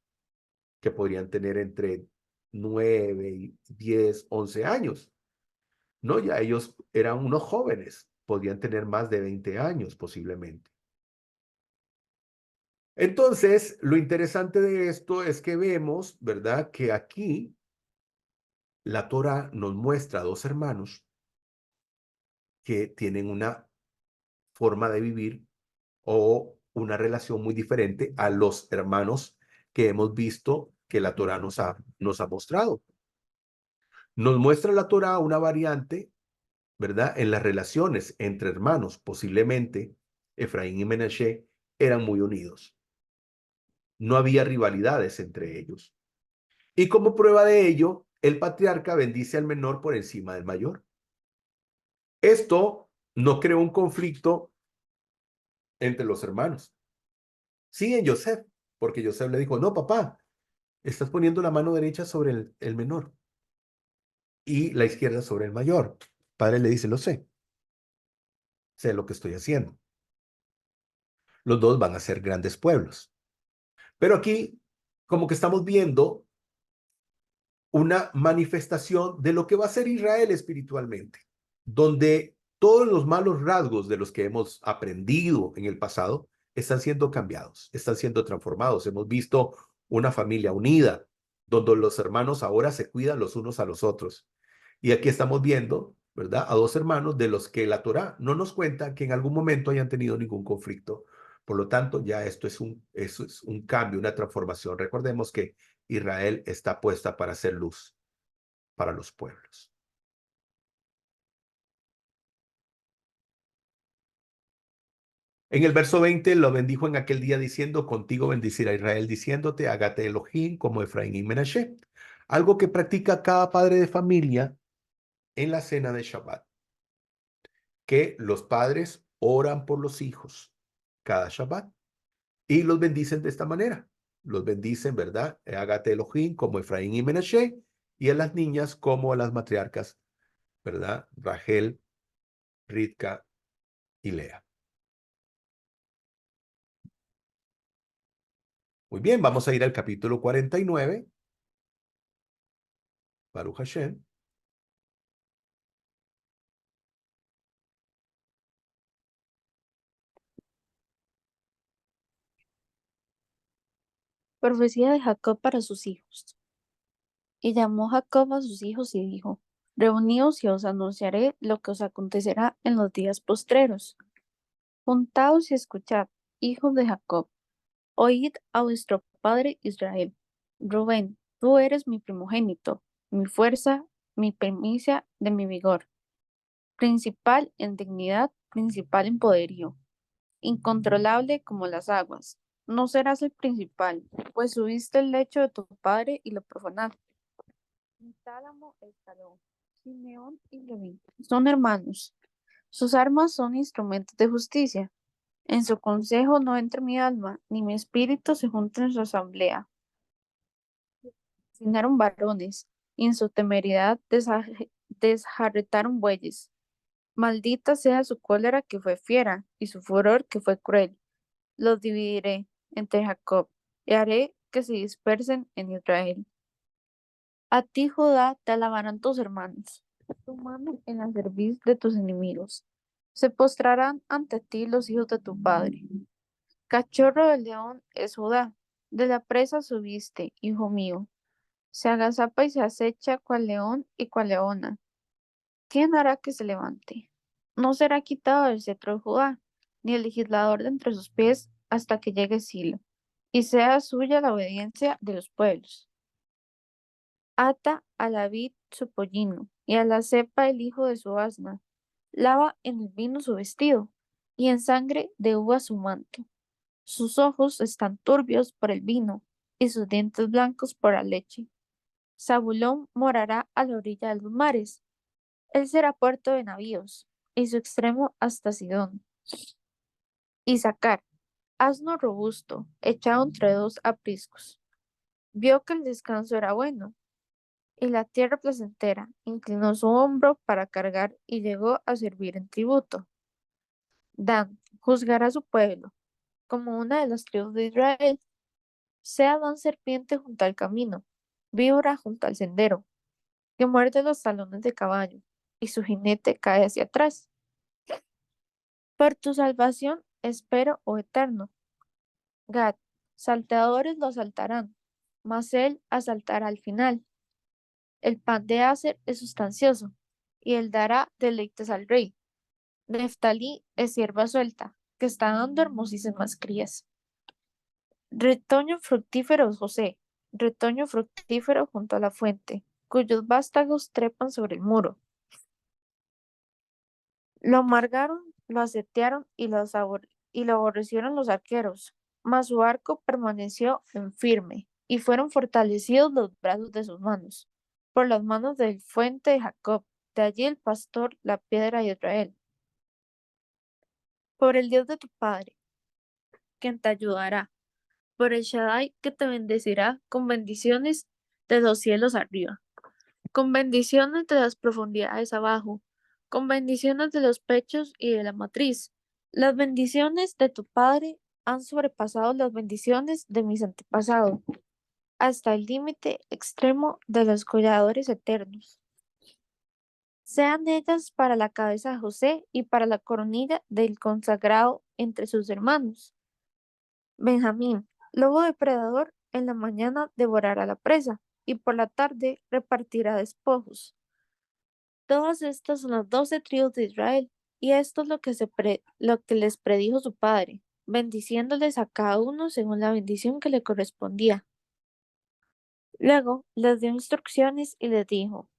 que podrían tener entre 9 y 10, 11 años. No, ya ellos eran unos jóvenes. podían tener más de 20 años posiblemente. Entonces, lo interesante de esto es que vemos, ¿verdad?, que aquí la Torá nos muestra a dos hermanos que tienen una forma de vivir o una relación muy diferente a los hermanos que hemos visto que la Torá nos ha mostrado. Nos muestra la Torá una variante, ¿verdad?, en las relaciones entre hermanos. Posiblemente Efraín y Menashe eran muy unidos. No había rivalidades entre ellos. Y como prueba de ello, el patriarca bendice al menor por encima del mayor. Esto no creó un conflicto entre los hermanos. Sí, en Joseph, porque Joseph le dijo, no, papá, estás poniendo la mano derecha sobre el menor y la izquierda sobre el mayor. Padre le dice, lo sé lo que estoy haciendo. Los dos van a ser grandes pueblos. Pero aquí, como que estamos viendo una manifestación de lo que va a ser Israel espiritualmente, donde todos los malos rasgos de los que hemos aprendido en el pasado están siendo cambiados, están siendo transformados. Hemos visto una familia unida, donde los hermanos ahora se cuidan los unos a los otros. Y aquí estamos viendo, ¿verdad?, a dos hermanos de los que la Torá no nos cuenta que en algún momento hayan tenido ningún conflicto. Por lo tanto, ya eso es un cambio, una transformación. Recordemos que Israel está puesta para ser luz para los pueblos. En el verso 20 lo bendijo en aquel día diciendo, contigo bendecirá Israel diciéndote, hágate Elohim como Efraín y Menashe. Algo que practica cada padre de familia en la cena de Shabbat, que los padres oran por los hijos cada Shabbat y los bendicen de esta manera. Los bendicen, ¿verdad? Hágate Elohim como Efraín y Menashe, y a las niñas como a las matriarcas, ¿verdad? Rachel, Ritca y Lea. Muy bien, vamos a ir al capítulo 49, Baruch Hashem. Profecía de Jacob para sus hijos. Y llamó Jacob a sus hijos y dijo, Reuníos y os anunciaré lo que os acontecerá en los días postreros. Juntaos y escuchad, hijos de Jacob, oíd a vuestro padre Israel. Rubén, tú eres mi primogénito, mi fuerza, mi primicia de mi vigor, principal en dignidad, principal en poderío, incontrolable como las aguas. No serás el principal, pues subiste el lecho de tu padre y lo profanaste. Tálamo, Escalón, Simeón y Leví son hermanos. Sus armas son instrumentos de justicia. En su consejo no entra mi alma, ni mi espíritu se junta en su asamblea. Asesinaron varones, y en su temeridad desjarretaron bueyes. Maldita sea su cólera que fue fiera, y su furor que fue cruel. Los dividiré entre Jacob, y haré que se dispersen en Israel. A ti, Judá, te alabarán tus hermanos, tu mano en la cerviz de tus enemigos. Se postrarán ante ti los hijos de tu padre. Cachorro del león es Judá, de la presa subiste, hijo mío. Se agazapa y se acecha cual león y cual leona. ¿Quién hará que se levante? No será quitado del cetro de Judá, ni el legislador de entre sus pies hasta que llegue Silo, y sea suya la obediencia de los pueblos. Ata a la vid su pollino, y a la cepa el hijo de su asna. Lava en el vino su vestido, y en sangre de uva su manto. Sus ojos están turbios por el vino, y sus dientes blancos por la leche. Zabulón morará a la orilla de los mares. Él será puerto de navíos, y su extremo hasta Sidón. Isaacar, asno robusto, echado entre dos apriscos. Vio que el descanso era bueno, y la tierra placentera, inclinó su hombro para cargar y llegó a servir en tributo. Dan juzgará a su pueblo, como una de las tribus de Israel. Sea Dan serpiente junto al camino, víbora junto al sendero, que muerde los talones de caballo, y su jinete cae hacia atrás. Por tu salvación espero, oh Eterno. Gad, salteadores lo asaltarán, mas él asaltará al final. El pan de Aser es sustancioso, y él dará deleites al rey. Neftalí es sierva suelta, que está dando hermosísimas crías. Retoño fructífero es José, retoño fructífero junto a la fuente, cuyos vástagos trepan sobre el muro. Lo amargaron, lo asetearon y lo aborrecieron los arqueros, mas su arco permaneció en firme, y fueron fortalecidos los brazos de sus manos, por las manos del fuente de Jacob, de allí el pastor, la piedra de Israel. Por el Dios de tu Padre, quien te ayudará, por el Shaddai que te bendecirá con bendiciones de los cielos arriba, con bendiciones de las profundidades abajo, con bendiciones de los pechos y de la matriz. Las bendiciones de tu Padre han sobrepasado las bendiciones de mis antepasados, hasta el límite extremo de los colladores eternos. Sean ellas para la cabeza de José y para la coronilla del consagrado entre sus hermanos. Benjamín, lobo depredador, en la mañana devorará la presa y por la tarde repartirá despojos. Todas estas son las 12 tribus de Israel, y esto es lo que les predijo su padre, bendiciéndoles a cada uno según la bendición que le correspondía. Luego les dio instrucciones y les dijo: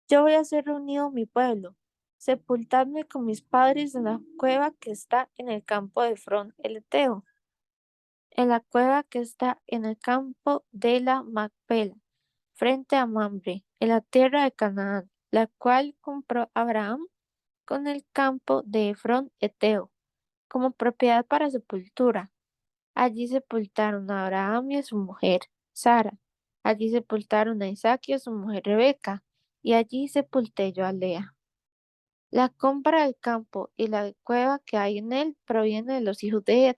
Yo voy a hacer reunido mi pueblo. Sepultadme con mis padres en la cueva que está en el campo de Efrón el Eteo, en la cueva que está en el campo de la Macpela, frente a Mamre, en la tierra de Canaán, la cual compró Abraham con el campo de Efrón Eteo, como propiedad para sepultura. Allí sepultaron a Abraham y a su mujer, Sara. Allí sepultaron a Isaac y a su mujer Rebeca, y allí sepulté yo a Lea. La compra del campo y la cueva que hay en él proviene de los hijos de Ed.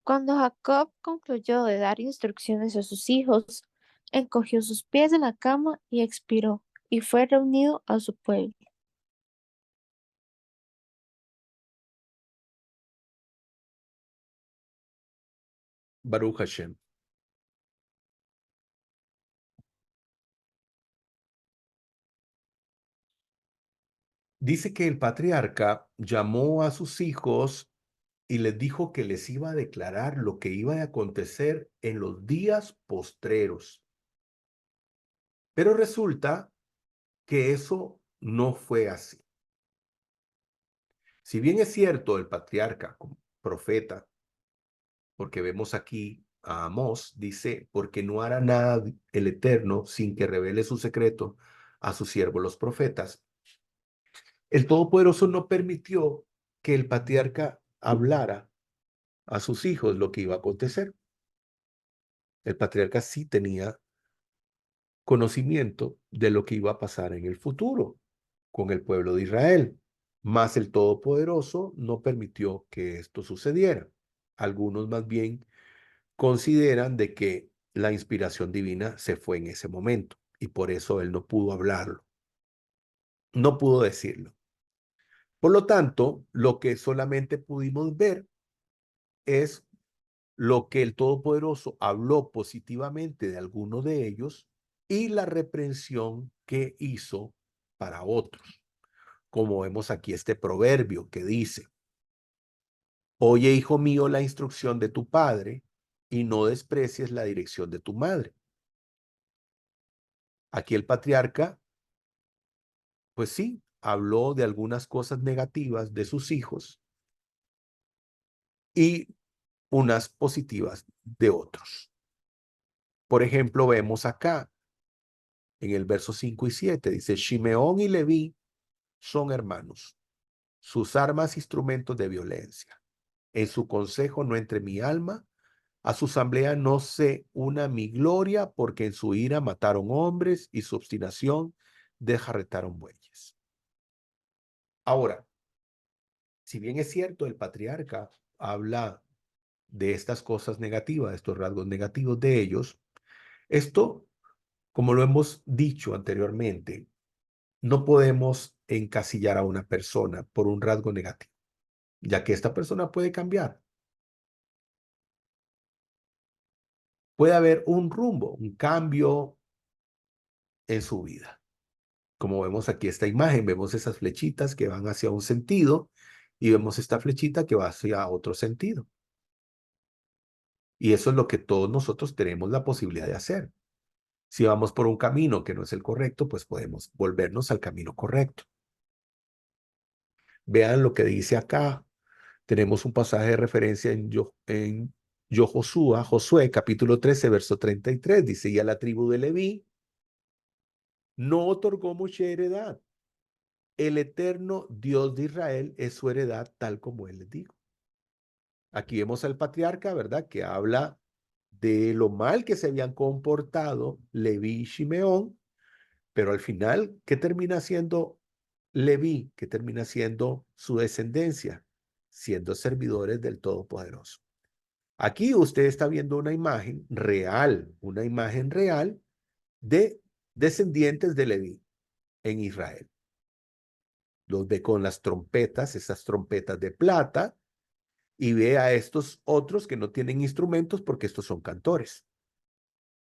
Cuando Jacob concluyó de dar instrucciones a sus hijos, encogió sus pies en la cama y expiró, y fue reunido a su pueblo. Baruch Hashem. Dice que el patriarca llamó a sus hijos y les dijo que les iba a declarar lo que iba a acontecer en los días postreros. Pero resulta que eso no fue así. Si bien es cierto, el patriarca como profeta, porque vemos aquí a Amós, dice, porque no hará nada el Eterno sin que revele su secreto a sus siervos los profetas. El Todopoderoso no permitió que el patriarca hablara a sus hijos lo que iba a acontecer. El patriarca sí tenía conocimiento de lo que iba a pasar en el futuro con el pueblo de Israel, mas el Todopoderoso no permitió que esto sucediera. Algunos más bien consideran de que la inspiración divina se fue en ese momento y por eso él no pudo hablarlo, no pudo decirlo. Por lo tanto, lo que solamente pudimos ver es lo que el Todopoderoso habló positivamente de alguno de ellos y la reprensión que hizo para otros. Como vemos aquí este proverbio que dice: Oye, hijo mío, la instrucción de tu padre y no desprecies la dirección de tu madre. Aquí el patriarca, pues sí, habló de algunas cosas negativas de sus hijos y unas positivas de otros. Por ejemplo, vemos acá en el verso 5 y 7, dice: Shimeón y Leví son hermanos, sus armas instrumentos de violencia. En su consejo no entre mi alma, a su asamblea no se una mi gloria, porque en su ira mataron hombres y su obstinación desjarretaron bueyes. Ahora, si bien es cierto, el patriarca habla de estas cosas negativas, de estos rasgos negativos de ellos, esto, como lo hemos dicho anteriormente, no podemos encasillar a una persona por un rasgo negativo. ya que esta persona puede cambiar. Puede haber un rumbo, un cambio en su vida. Como vemos aquí esta imagen, vemos esas flechitas que van hacia un sentido y vemos esta flechita que va hacia otro sentido. Y eso es lo que todos nosotros tenemos la posibilidad de hacer. Si vamos por un camino que no es el correcto, pues podemos volvernos al camino correcto. Vean lo que dice acá. Tenemos un pasaje de referencia en Josué, capítulo 13, verso 33. Dice, y a la tribu de Leví no otorgó mucha heredad. El eterno Dios de Israel es su heredad, tal como él les dijo. Aquí vemos al patriarca, ¿verdad? Que habla de lo mal que se habían comportado Leví y Shimeón, pero al final, ¿qué termina siendo Leví? ¿Qué termina siendo su descendencia? Siendo servidores del Todopoderoso. Aquí usted está viendo una imagen real de descendientes de Leví en Israel. Los ve con las trompetas, esas trompetas de plata, y ve a estos otros que no tienen instrumentos porque estos son cantores.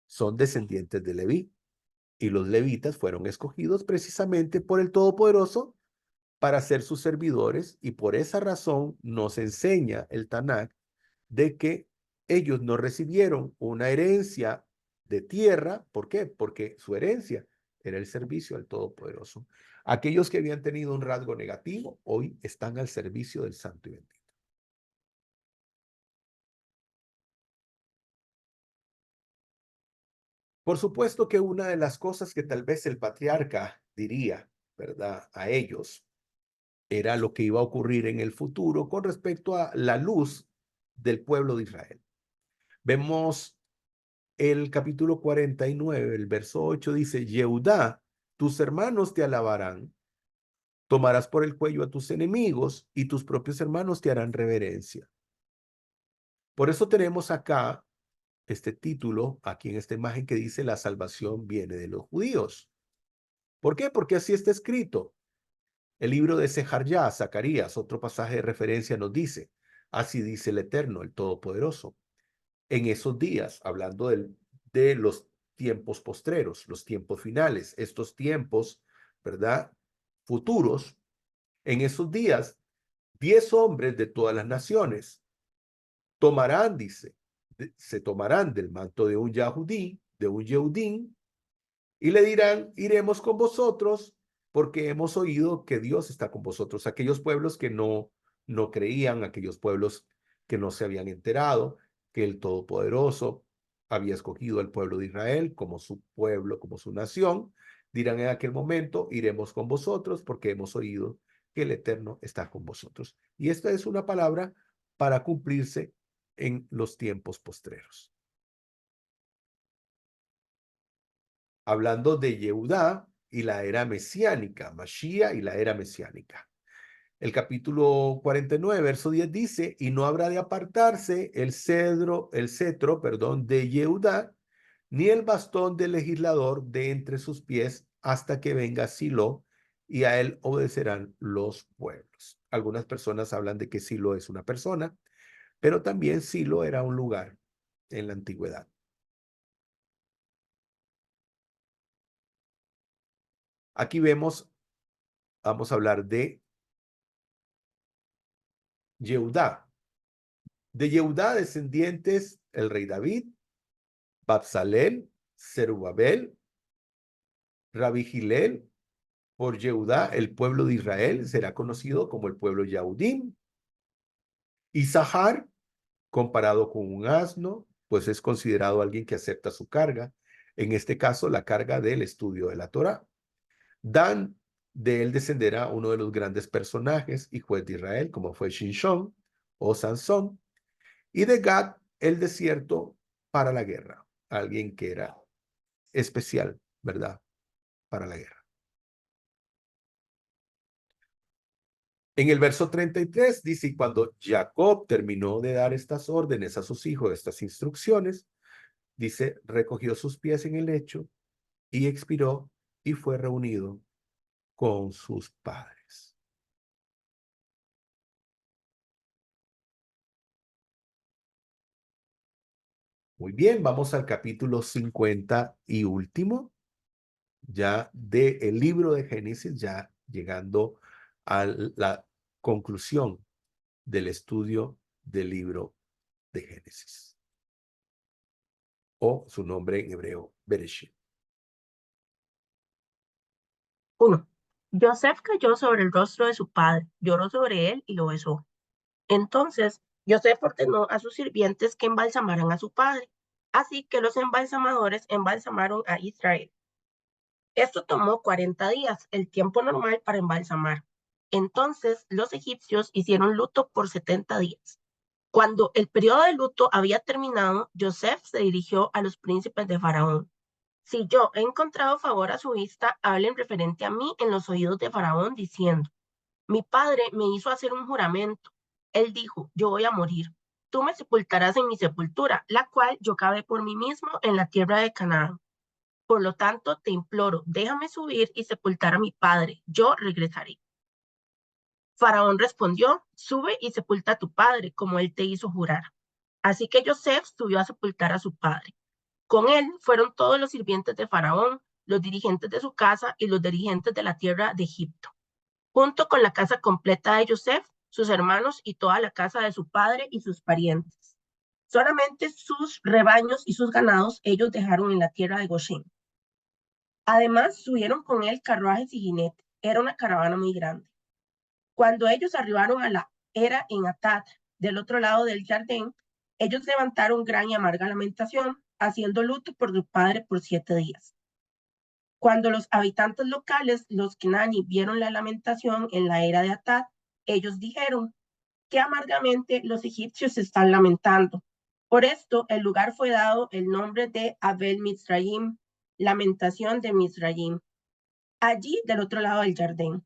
Son descendientes de Leví. Y los levitas fueron escogidos precisamente por el Todopoderoso para ser sus servidores, y por esa razón nos enseña el Tanakh de que ellos no recibieron una herencia de tierra. ¿Por qué? Porque su herencia era el servicio al Todopoderoso. Aquellos que habían tenido un rasgo negativo hoy están al servicio del Santo y Bendito. Por supuesto que una de las cosas que tal vez el patriarca diría, ¿verdad?, a ellos, era lo que iba a ocurrir en el futuro con respecto a la luz del pueblo de Israel. Vemos el capítulo 49, el verso 8 dice, Yehudá, tus hermanos te alabarán, tomarás por el cuello a tus enemigos y tus propios hermanos te harán reverencia. Por eso tenemos acá este título, aquí en esta imagen que dice, la salvación viene de los judíos. ¿Por qué? Porque así está escrito. El libro de Sejarjá, Zacarías, otro pasaje de referencia nos dice, así dice el Eterno, el Todopoderoso. En esos días, hablando de los tiempos postreros, los tiempos finales, estos tiempos, ¿verdad?, futuros, en esos días, 10 hombres de todas las naciones tomarán, dice, se tomarán del manto de un Yahudí, de un Yehudín, y le dirán, iremos con vosotros porque hemos oído que Dios está con vosotros. Aquellos pueblos que no creían, aquellos pueblos que no se habían enterado que el Todopoderoso había escogido al pueblo de Israel como su pueblo, como su nación, dirán en aquel momento, iremos con vosotros porque hemos oído que el Eterno está con vosotros. Y esta es una palabra para cumplirse en los tiempos postreros. Hablando de Yehudá y la era mesiánica, Mashiach y la era mesiánica. El capítulo 49, verso 10 dice, y no habrá de apartarse el cetro, perdón, de Yehudá, ni el bastón del legislador de entre sus pies hasta que venga Silo, y a él obedecerán los pueblos. Algunas personas hablan de que Silo es una persona, pero también Silo era un lugar en la antigüedad. Aquí vemos, vamos a hablar de Yehudá. De Yehudá descendientes el rey David, Babsalel, Zerubabel, Rabbi Gilel. Por Yehudá, el pueblo de Israel será conocido como el pueblo Yahudim. Isahar, comparado con un asno, pues es considerado alguien que acepta su carga, en este caso la carga del estudio de la Torá. Dan, de él descenderá uno de los grandes personajes y juez de Israel, como fue Shinshón o Sansón. Y de Gad, el desierto para la guerra, alguien que era especial, ¿verdad?, para la guerra. En el verso 33 dice, y cuando Jacob terminó de dar estas órdenes a sus hijos, estas instrucciones, dice, recogió sus pies en el lecho y expiró y fue reunido con sus padres. Muy bien, vamos al capítulo 50 y último, ya del libro de Génesis, ya llegando a la conclusión del estudio del libro de Génesis, o su nombre en hebreo, Bereshit. 1. Joseph cayó sobre el rostro de su padre, lloró sobre él y lo besó. Entonces Joseph ordenó a sus sirvientes que embalsamaran a su padre. Así que los embalsamadores embalsamaron a Israel. Esto tomó 40 días, el tiempo normal para embalsamar. Entonces los egipcios hicieron luto por 70 días. Cuando el periodo de luto había terminado, Joseph se dirigió a los príncipes de Faraón. Si yo he encontrado favor a su vista, hablen referente a mí en los oídos de Faraón, diciendo: mi padre me hizo hacer un juramento. Él dijo: yo voy a morir. Tú me sepultarás en mi sepultura, la cual yo cavé por mí mismo en la tierra de Canaán. Por lo tanto, te imploro, déjame subir y sepultar a mi padre. Yo regresaré. Faraón respondió: sube y sepulta a tu padre, como él te hizo jurar. Así que Joseph subió a sepultar a su padre. Con él fueron todos los sirvientes de Faraón, los dirigentes de su casa y los dirigentes de la tierra de Egipto, junto con la casa completa de Joseph, sus hermanos y toda la casa de su padre y sus parientes. Solamente sus rebaños y sus ganados ellos dejaron en la tierra de Goshen. Además, subieron con él carruajes y jinetes. Era una caravana muy grande. Cuando ellos arribaron a la era en Atad, del otro lado del Jardín, ellos levantaron gran y amarga lamentación, haciendo luto por su padre por 7 días. Cuando los habitantes locales, los Kenani, vieron la lamentación en la era de Atad, ellos dijeron: qué amargamente los egipcios se están lamentando. Por esto el lugar fue dado el nombre de Abel Mizraim, lamentación de Mizraim, allí del otro lado del Jardín.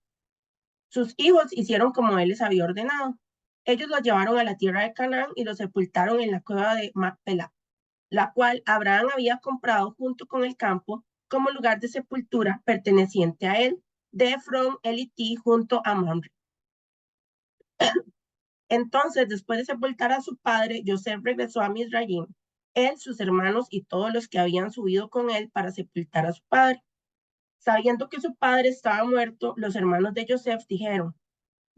Sus hijos hicieron como él les había ordenado. Ellos los llevaron a la tierra de Canaán y los sepultaron en la cueva de Macpela, la cual Abraham había comprado junto con el campo como lugar de sepultura perteneciente a él, de Efrón Elití junto a Mamre. Entonces, después de sepultar a su padre, Joseph regresó a Mizraim, él, sus hermanos y todos los que habían subido con él para sepultar a su padre. Sabiendo que su padre estaba muerto, los hermanos de Joseph dijeron: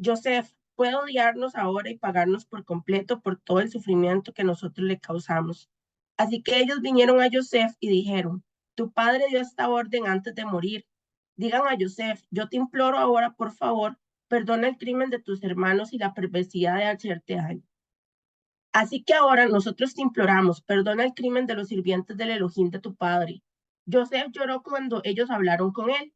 Joseph puede odiarnos ahora y pagarnos por completo por todo el sufrimiento que nosotros le causamos. Así que ellos vinieron a Joseph y dijeron: tu padre dio esta orden antes de morir. Digan a Joseph: yo te imploro ahora, por favor, perdona el crimen de tus hermanos y la perversidad de hacerte daño. Así que ahora nosotros te imploramos, perdona el crimen de los sirvientes del Elohim de tu padre. Joseph lloró cuando ellos hablaron con él,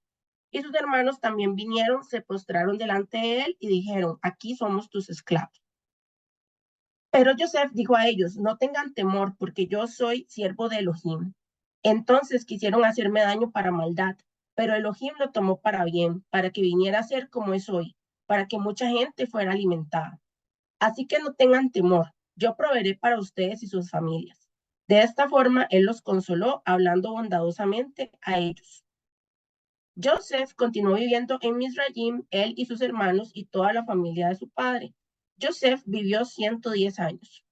y sus hermanos también vinieron, se postraron delante de él y dijeron: aquí somos tus esclavos. Pero Joseph dijo a ellos: no tengan temor, porque yo soy siervo de Elohim. Entonces quisieron hacerme daño para maldad, pero Elohim lo tomó para bien, para que viniera a ser como es hoy, para que mucha gente fuera alimentada. Así que no tengan temor, yo proveeré para ustedes y sus familias. De esta forma, él los consoló, hablando bondadosamente a ellos. Joseph continuó viviendo en Mizraim, él y sus hermanos y toda la familia de su padre. Joseph vivió 110 años.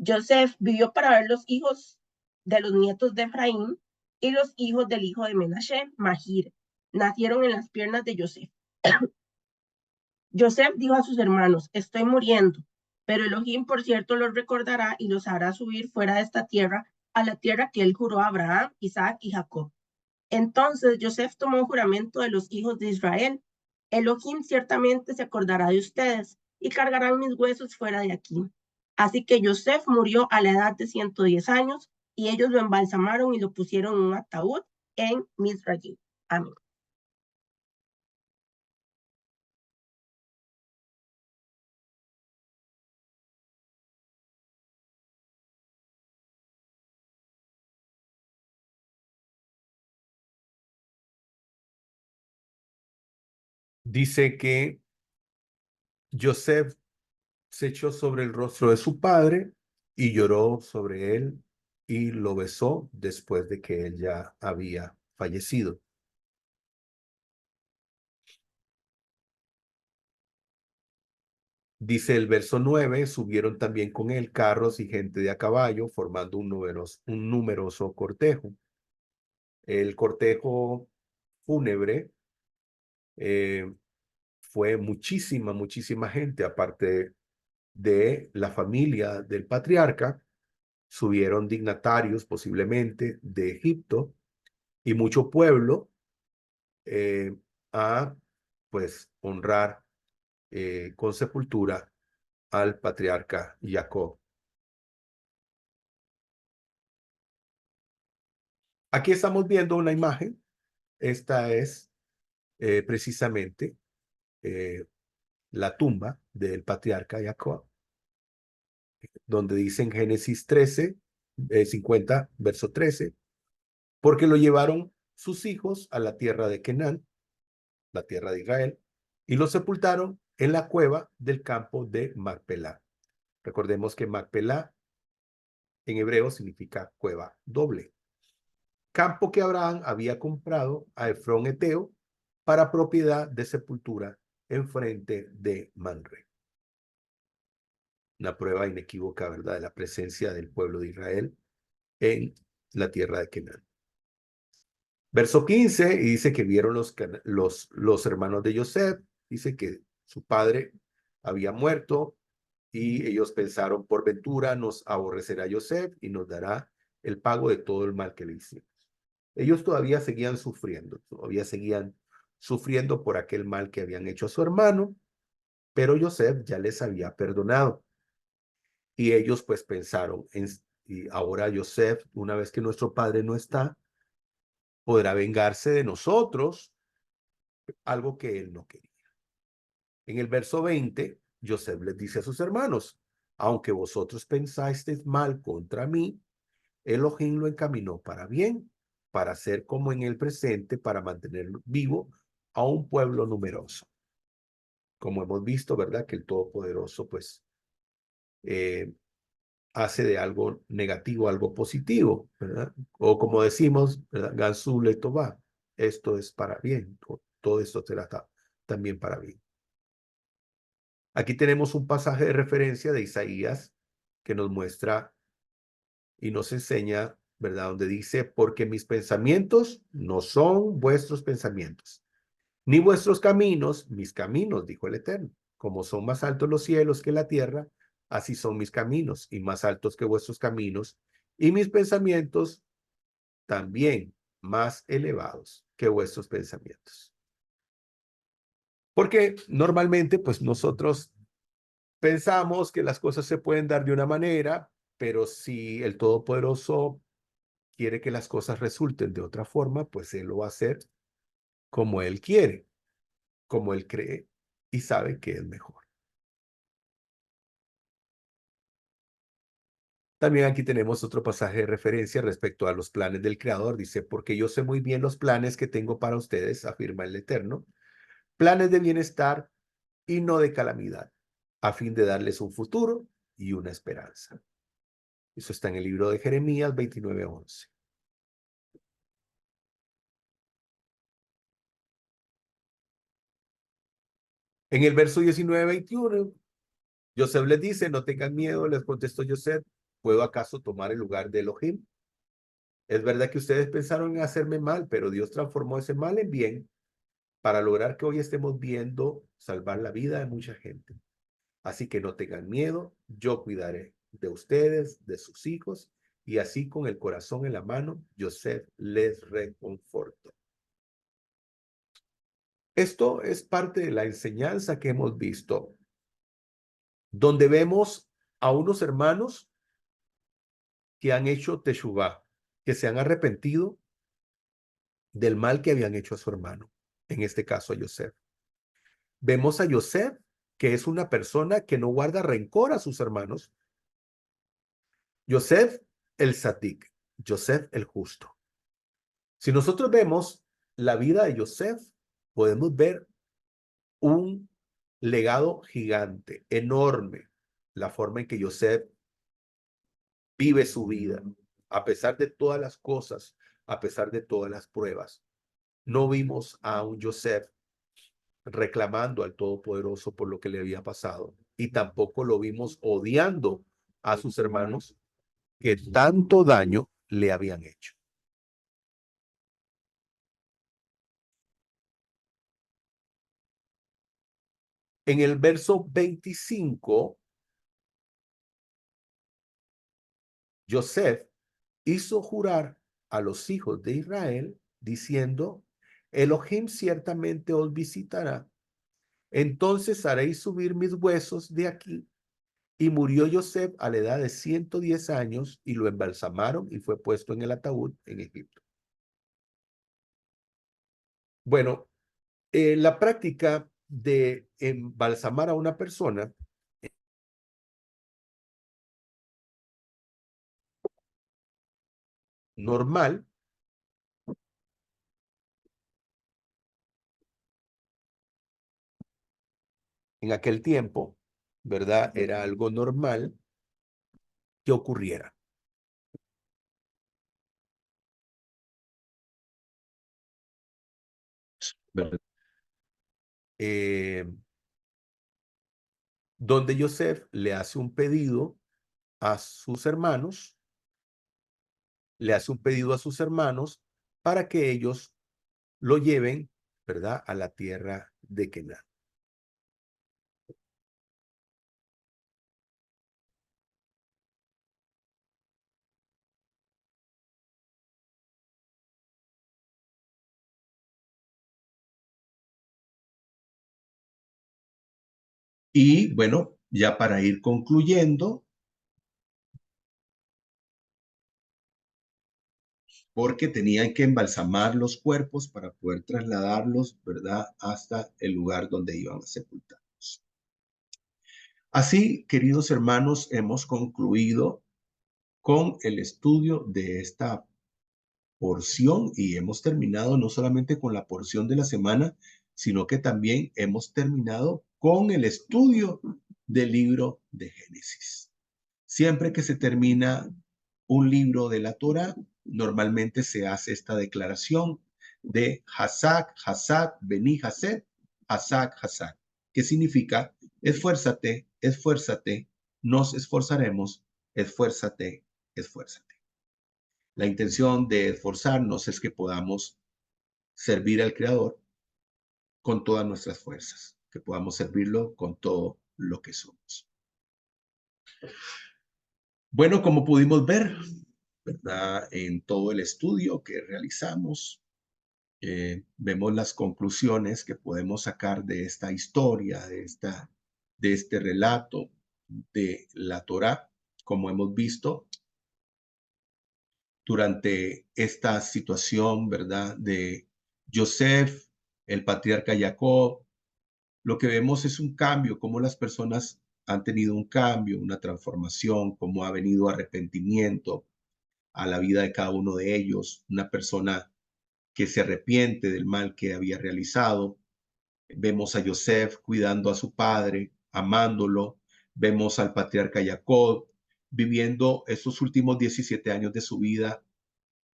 Joseph vivió para ver los hijos de los nietos de Efraín y los hijos del hijo de Menashe, Mahir. Nacieron en las piernas de Joseph. Joseph dijo a sus hermanos: estoy muriendo, pero Elohim, por cierto, los recordará y los hará subir fuera de esta tierra, a la tierra que él juró a Abraham, Isaac y Jacob. Entonces Joseph tomó juramento de los hijos de Israel: Elohim ciertamente se acordará de ustedes y cargarán mis huesos fuera de aquí. Así que Joseph murió a la edad de 110 años y ellos lo embalsamaron y lo pusieron en un ataúd en Mizraim. Amén. Dice que Joseph se echó sobre el rostro de su padre y lloró sobre él y lo besó después de que él ya había fallecido. Dice el verso 9, subieron también con él carros y gente de a caballo, formando un numeroso cortejo. El cortejo fúnebre fue muchísima gente, aparte de la familia del patriarca, subieron dignatarios posiblemente de Egipto y mucho pueblo a pues honrar con sepultura al patriarca Jacob. Aquí estamos viendo una imagen. Esta es precisamente la tumba del patriarca Jacob, donde dice en Génesis 13, 50, verso 13, porque lo llevaron sus hijos a la tierra de Canaán, la tierra de Israel, y lo sepultaron en la cueva del campo de Macpelá. Recordemos que Macpelá en hebreo significa cueva doble. Campo que Abraham había comprado a Efrón Eteo para propiedad de sepultura enfrente de Manre. Una prueba inequívoca, ¿verdad?, de la presencia del pueblo de Israel en la tierra de Canaán. Verso 15, y dice que vieron los hermanos de Joseph, dice que su padre había muerto y ellos pensaron, por ventura nos aborrecerá Joseph y nos dará el pago de todo el mal que le hicimos. Ellos todavía seguían sufriendo por aquel mal que habían hecho a su hermano, pero Joseph ya les había perdonado. Y ellos pues pensaron, y ahora Joseph, una vez que nuestro padre no está, podrá vengarse de nosotros, algo que él no quería. En el verso 20, Joseph les dice a sus hermanos, aunque vosotros pensasteis mal contra mí, Elohim lo encaminó para bien, para ser como en el presente, para mantener vivo a un pueblo numeroso. Como hemos visto, ¿verdad? Que el Todopoderoso, pues, hace de algo negativo algo positivo, ¿verdad? O como decimos, ¿verdad? Gansu le toba. Esto es para bien. Todo esto será también para bien. Aquí tenemos un pasaje de referencia de Isaías que nos muestra y nos enseña, ¿verdad? Donde dice, porque mis pensamientos no son vuestros pensamientos, ni vuestros caminos, mis caminos, dijo el Eterno. Como son más altos los cielos que la tierra, así son mis caminos, y más altos que vuestros caminos, y mis pensamientos también más elevados que vuestros pensamientos. Porque normalmente, pues nosotros pensamos que las cosas se pueden dar de una manera, pero si el Todopoderoso quiere que las cosas resulten de otra forma, pues Él lo va a hacer como Él quiere, como Él cree y sabe que es mejor. También aquí tenemos otro pasaje de referencia respecto a los planes del Creador. Dice, porque yo sé muy bien los planes que tengo para ustedes, afirma el Eterno, planes de bienestar y no de calamidad, a fin de darles un futuro y una esperanza. Eso está en el libro de Jeremías 29:11. En el verso 19-21, Joseph les dice, no tengan miedo, les contestó Joseph, ¿puedo acaso tomar el lugar de Elohim? Es verdad que ustedes pensaron en hacerme mal, pero Dios transformó ese mal en bien para lograr que hoy estemos viendo salvar la vida de mucha gente. Así que no tengan miedo, yo cuidaré de ustedes, de sus hijos, y así con el corazón en la mano, Joseph les reconfortó. Esto es parte de la enseñanza que hemos visto, donde vemos a unos hermanos que han hecho teshuvá, que se han arrepentido del mal que habían hecho a su hermano, en este caso a Joseph. Vemos a Joseph, que es una persona que no guarda rencor a sus hermanos. Joseph el Sadik, Joseph el justo. Si nosotros vemos la vida de Joseph, podemos ver un legado gigante, enorme, la forma en que Joseph vive su vida, a pesar de todas las cosas, a pesar de todas las pruebas. No vimos a un Joseph reclamando al Todopoderoso por lo que le había pasado. y tampoco lo vimos odiando a sus hermanos que tanto daño le habían hecho. En el verso 25, Joseph hizo jurar a los hijos de Israel, diciendo, Elohim ciertamente os visitará. Entonces haréis subir mis huesos de aquí. Y murió Joseph a la edad de 110 años y lo embalsamaron y fue puesto en el ataúd en Egipto. Bueno, la práctica de embalsamar a una persona normal en aquel tiempo, ¿verdad? Era algo normal que ocurriera. ¿Verdad? Donde Joseph le hace un pedido a sus hermanos, para que ellos lo lleven, ¿verdad?, a la tierra de Canaán. Y bueno, ya para ir concluyendo, porque tenían que embalsamar los cuerpos para poder trasladarlos, ¿verdad?, hasta el lugar donde iban a sepultarlos. Así, queridos hermanos, hemos concluido con el estudio de esta porción y hemos terminado no solamente con la porción de la semana, sino que también hemos terminado con el estudio del libro de Génesis. Siempre que se termina un libro de la Torá, normalmente se hace esta declaración de Hazak, Hazak, Beni Hased, Hazak, Hazak, que significa esfuérzate, esfuérzate, nos esforzaremos, esfuérzate, esfuérzate. La intención de esforzarnos es que podamos servir al Creador con todas nuestras fuerzas, que podamos servirlo con todo lo que somos. Bueno, como pudimos ver, ¿verdad?, en todo el estudio que realizamos, vemos las conclusiones que podemos sacar de esta historia, de este relato de la Torá, como hemos visto durante esta situación, ¿verdad?, de Joseph, el patriarca Jacob. Lo que vemos es un cambio, cómo las personas han tenido un cambio, una transformación, cómo ha venido arrepentimiento a la vida de cada uno de ellos, una persona que se arrepiente del mal que había realizado. Vemos a Joseph cuidando a su padre, amándolo. Vemos al patriarca Jacob viviendo estos últimos 17 años de su vida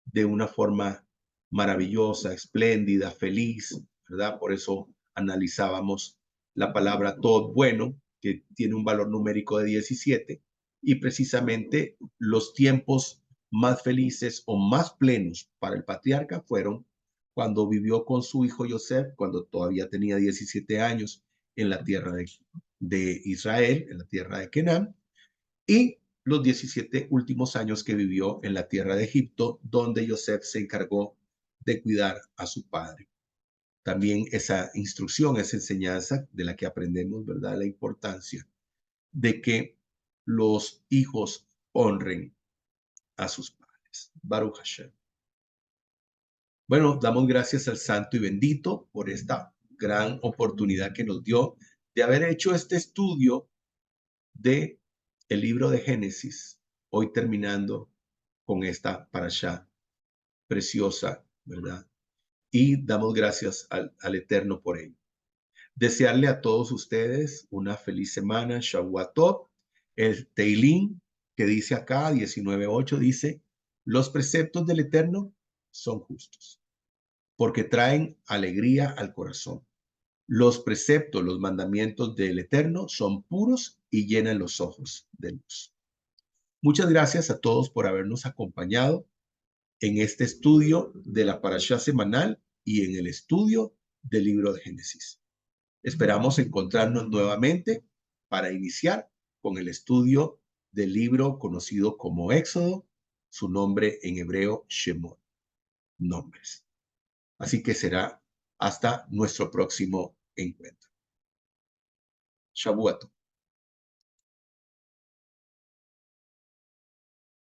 de una forma maravillosa, espléndida, feliz, ¿verdad? Por eso analizábamos la palabra todo bueno, que tiene un valor numérico de 17, y precisamente los tiempos más felices o más plenos para el patriarca fueron cuando vivió con su hijo Joseph, cuando todavía tenía 17 años en la tierra de Israel, en la tierra de Canaán, y los 17 últimos años que vivió en la tierra de Egipto, donde Joseph se encargó de cuidar a su padre. También esa instrucción, esa enseñanza de la que aprendemos, ¿verdad?, la importancia de que los hijos honren a sus padres. Baruch Hashem. Bueno, damos gracias al Santo y Bendito por esta gran oportunidad que nos dio de haber hecho este estudio de el libro de Génesis, hoy terminando con esta parashá preciosa, ¿verdad? Y damos gracias al Eterno por ello. Desearle a todos ustedes una feliz semana, Shavua Tov. El Teilín que dice acá, 19:8, dice, los preceptos del Eterno son justos, porque traen alegría al corazón. Los preceptos, los mandamientos del Eterno son puros y llenan los ojos de luz. Muchas gracias a todos por habernos acompañado en este estudio de la Parashá semanal y en el estudio del libro de Génesis. Esperamos encontrarnos nuevamente para iniciar con el estudio del libro conocido como Éxodo, su nombre en hebreo Shemot, nombres. Así que será hasta nuestro próximo encuentro. Shavuot.